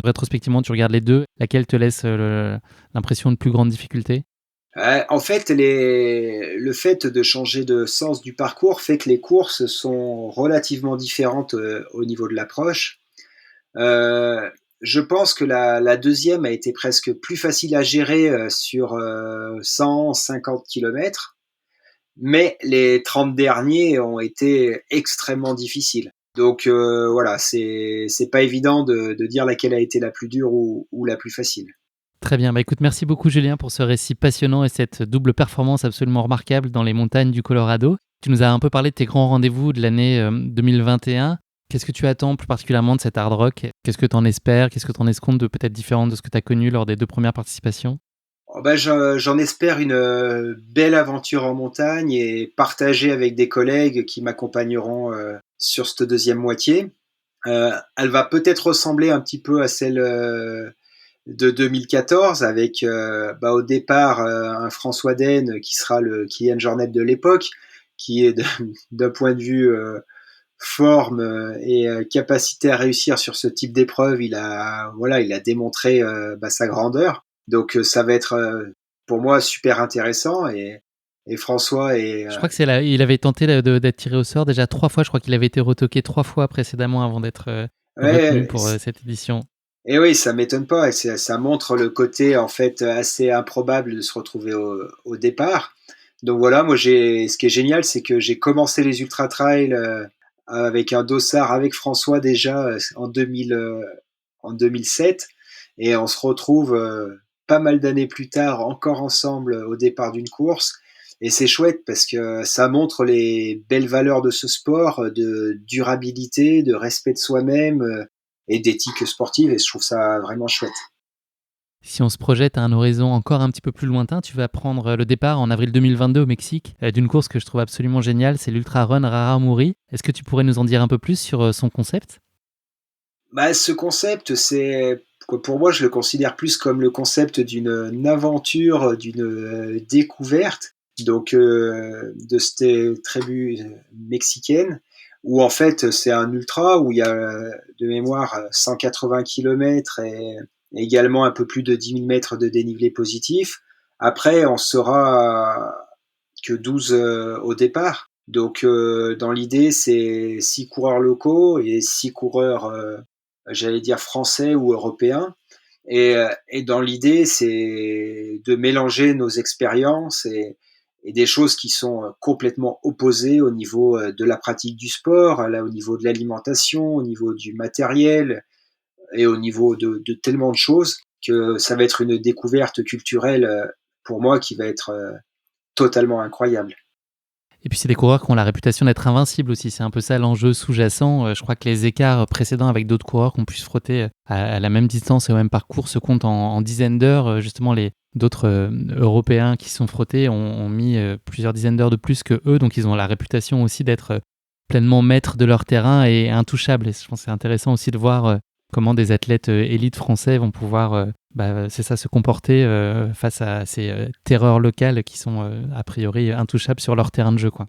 rétrospectivement tu regardes les deux, laquelle te laisse l'impression de plus grande difficulté? En fait, le fait de changer de sens du parcours fait que les courses sont relativement différentes, au niveau de l'approche. Heu, je pense que la 2e a été presque plus facile à gérer, sur, 150 kilomètres, mais les 30 derniers ont été extrêmement difficiles. Donc voilà, c'est pas évident de dire laquelle a été la plus dure ou la plus facile. Très bien, bah écoute, merci beaucoup Julien pour ce récit passionnant et cette double performance absolument remarquable dans les montagnes du Colorado. Tu nous as un peu parlé de tes grands rendez-vous de l'année 2021. Qu'est-ce que tu attends plus particulièrement de cet hard rock? Qu'est-ce que tu en espères? Qu'est-ce que tu en escomptes de peut-être différent de ce que tu as connu lors des deux premières participations? Oh bah, j'en espère une, belle aventure en montagne et partagée avec des collègues qui m'accompagneront, sur cette deuxième moitié. Elle va peut-être ressembler un petit peu à celle, de 2014 avec, bah, au départ, un François Dene qui sera le Kylian Jornet de l'époque, qui est de d'un point de vue, forme, et capacité à réussir sur ce type d'épreuve, il a démontré, bah, sa grandeur. Donc ça va être, pour moi super intéressant et François est... Je crois que il avait tenté d'être tiré au sort déjà 3 fois. Je crois qu'il avait été retoqué 3 fois précédemment avant d'être retenu pour cette édition. Et oui, ça m'étonne pas. Et ça montre le côté en fait assez improbable de se retrouver au départ. Donc voilà, moi ce qui est génial, c'est que j'ai commencé les ultra trails avec un dossard avec François déjà en 2007, et on se retrouve pas mal d'années plus tard encore ensemble au départ d'une course. Et c'est chouette parce que ça montre les belles valeurs de ce sport, de durabilité, de respect de soi-même et d'éthique sportive, et je trouve ça vraiment chouette. Si on se projette à un horizon encore un petit peu plus lointain, tu vas prendre le départ en avril 2022 au Mexique d'une course que je trouve absolument géniale, c'est l'Ultra Run Raramuri. Est-ce que tu pourrais nous en dire un peu plus sur son concept ? Ce concept, pour moi, je le considère plus comme le concept d'une aventure, d'une découverte, donc de cette tribu mexicaine, où en fait c'est un ultra où il y a de mémoire 180 km et également un peu plus de 10 000 mètres de dénivelé positif. Après, on sera que 12 au départ. Donc dans l'idée, c'est 6 coureurs locaux et 6 coureurs, j'allais dire français ou européens. Et dans l'idée, c'est de mélanger nos expériences et des choses qui sont complètement opposées au niveau de la pratique du sport, là, au niveau de l'alimentation, au niveau du matériel et au niveau de tellement de choses, que ça va être une découverte culturelle pour moi qui va être totalement incroyable. Et puis c'est des coureurs qui ont la réputation d'être invincibles aussi, c'est un peu ça l'enjeu sous-jacent. Je crois que les écarts précédents avec d'autres coureurs qu'on puisse frotter à la même distance et au même parcours se comptent en dizaines d'heures. Justement, d'autres Européens qui se sont frottés ont mis plusieurs dizaines d'heures de plus que eux, donc ils ont la réputation aussi d'être pleinement maîtres de leur terrain et intouchables. Et je pense que c'est intéressant aussi de voir comment des athlètes élites français vont pouvoir se comporter face à ces terreurs locales qui sont a priori intouchables sur leur terrain de jeu, quoi.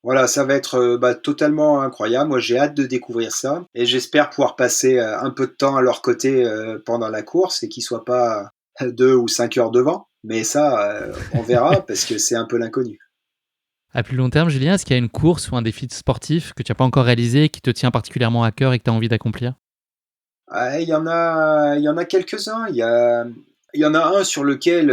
Voilà, ça va être totalement incroyable. Moi, j'ai hâte de découvrir ça et j'espère pouvoir passer un peu de temps à leur côté pendant la course et qu'ils ne soient pas 2 ou 5 heures devant. Mais ça, on verra parce que c'est un peu l'inconnu. À plus long terme, Julien, est-ce qu'il y a une course ou un défi sportif que tu n'as pas encore réalisé, qui te tient particulièrement à cœur et que tu as envie d'accomplir ? Il y en a quelques-uns. Il y en a un sur lequel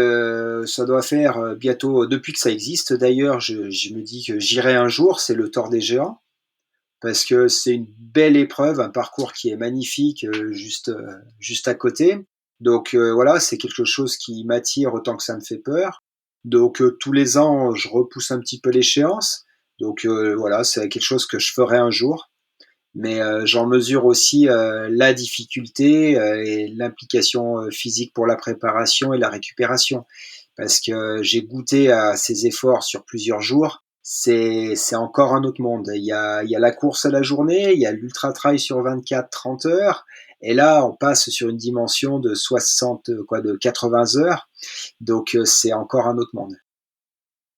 ça doit faire bientôt, depuis que ça existe d'ailleurs, je me dis que j'irai un jour, c'est le Tour des Géants, parce que c'est une belle épreuve, un parcours qui est magnifique juste à côté. Donc voilà, c'est quelque chose qui m'attire autant que ça me fait peur. Donc tous les ans, je repousse un petit peu l'échéance. Donc voilà, c'est quelque chose que je ferai un jour. Mais j'en mesure aussi la difficulté et l'implication physique pour la préparation et la récupération. Parce que j'ai goûté à ces efforts sur plusieurs jours. C'est encore un autre monde. Il y a la course à la journée, il y a l'ultra-trail sur 24-30 heures. Et là, on passe sur une dimension de 80 heures. Donc, c'est encore un autre monde.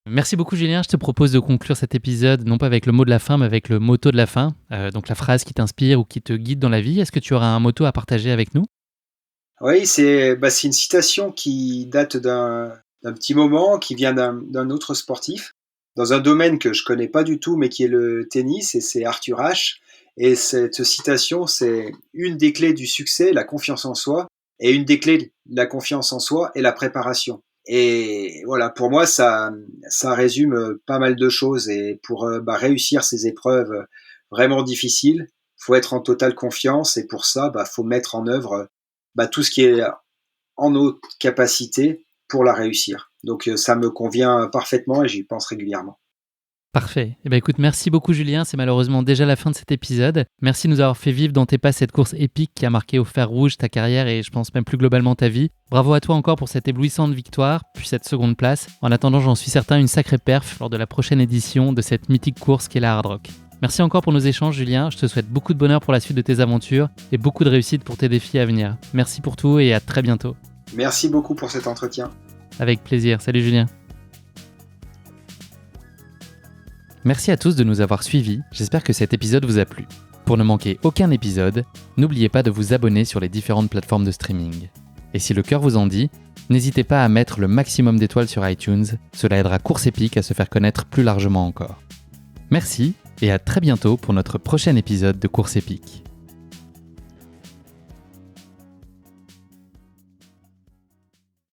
Merci beaucoup Julien, je te propose de conclure cet épisode non pas avec le mot de la fin mais avec le motto de la fin, donc la phrase qui t'inspire ou qui te guide dans la vie. Est-ce que tu auras un motto à partager avec nous ? Oui, c'est une citation qui date d'un petit moment, qui vient d'un autre sportif, dans un domaine que je connais pas du tout mais qui est le tennis, et c'est Arthur Ashe. Et cette citation, c'est une des clés du succès, la confiance en soi, et une des clés de la confiance en soi est la préparation. Et voilà, pour moi, ça résume pas mal de choses. Et pour réussir ces épreuves vraiment difficiles, faut être en totale confiance. Et pour ça, faut mettre en œuvre tout ce qui est en nos capacités pour la réussir. Donc ça me convient parfaitement et j'y pense régulièrement. Parfait. Eh bien, écoute, merci beaucoup Julien, c'est malheureusement déjà la fin de cet épisode. Merci de nous avoir fait vivre dans tes pas cette course épique qui a marqué au fer rouge ta carrière et je pense même plus globalement ta vie. Bravo à toi encore pour cette éblouissante victoire, puis cette seconde place. En attendant, j'en suis certain, une sacrée perf lors de la prochaine édition de cette mythique course qu'est la Hard Rock. Merci encore pour nos échanges Julien, je te souhaite beaucoup de bonheur pour la suite de tes aventures et beaucoup de réussite pour tes défis à venir. Merci pour tout et à très bientôt. Merci beaucoup pour cet entretien. Avec plaisir, salut Julien. Merci à tous de nous avoir suivis, j'espère que cet épisode vous a plu. Pour ne manquer aucun épisode, n'oubliez pas de vous abonner sur les différentes plateformes de streaming. Et si le cœur vous en dit, N'hésitez pas à mettre le maximum d'étoiles sur iTunes, cela aidera Course Épique à se faire connaître plus largement encore. Merci et à très bientôt pour notre prochain épisode de Course Épique.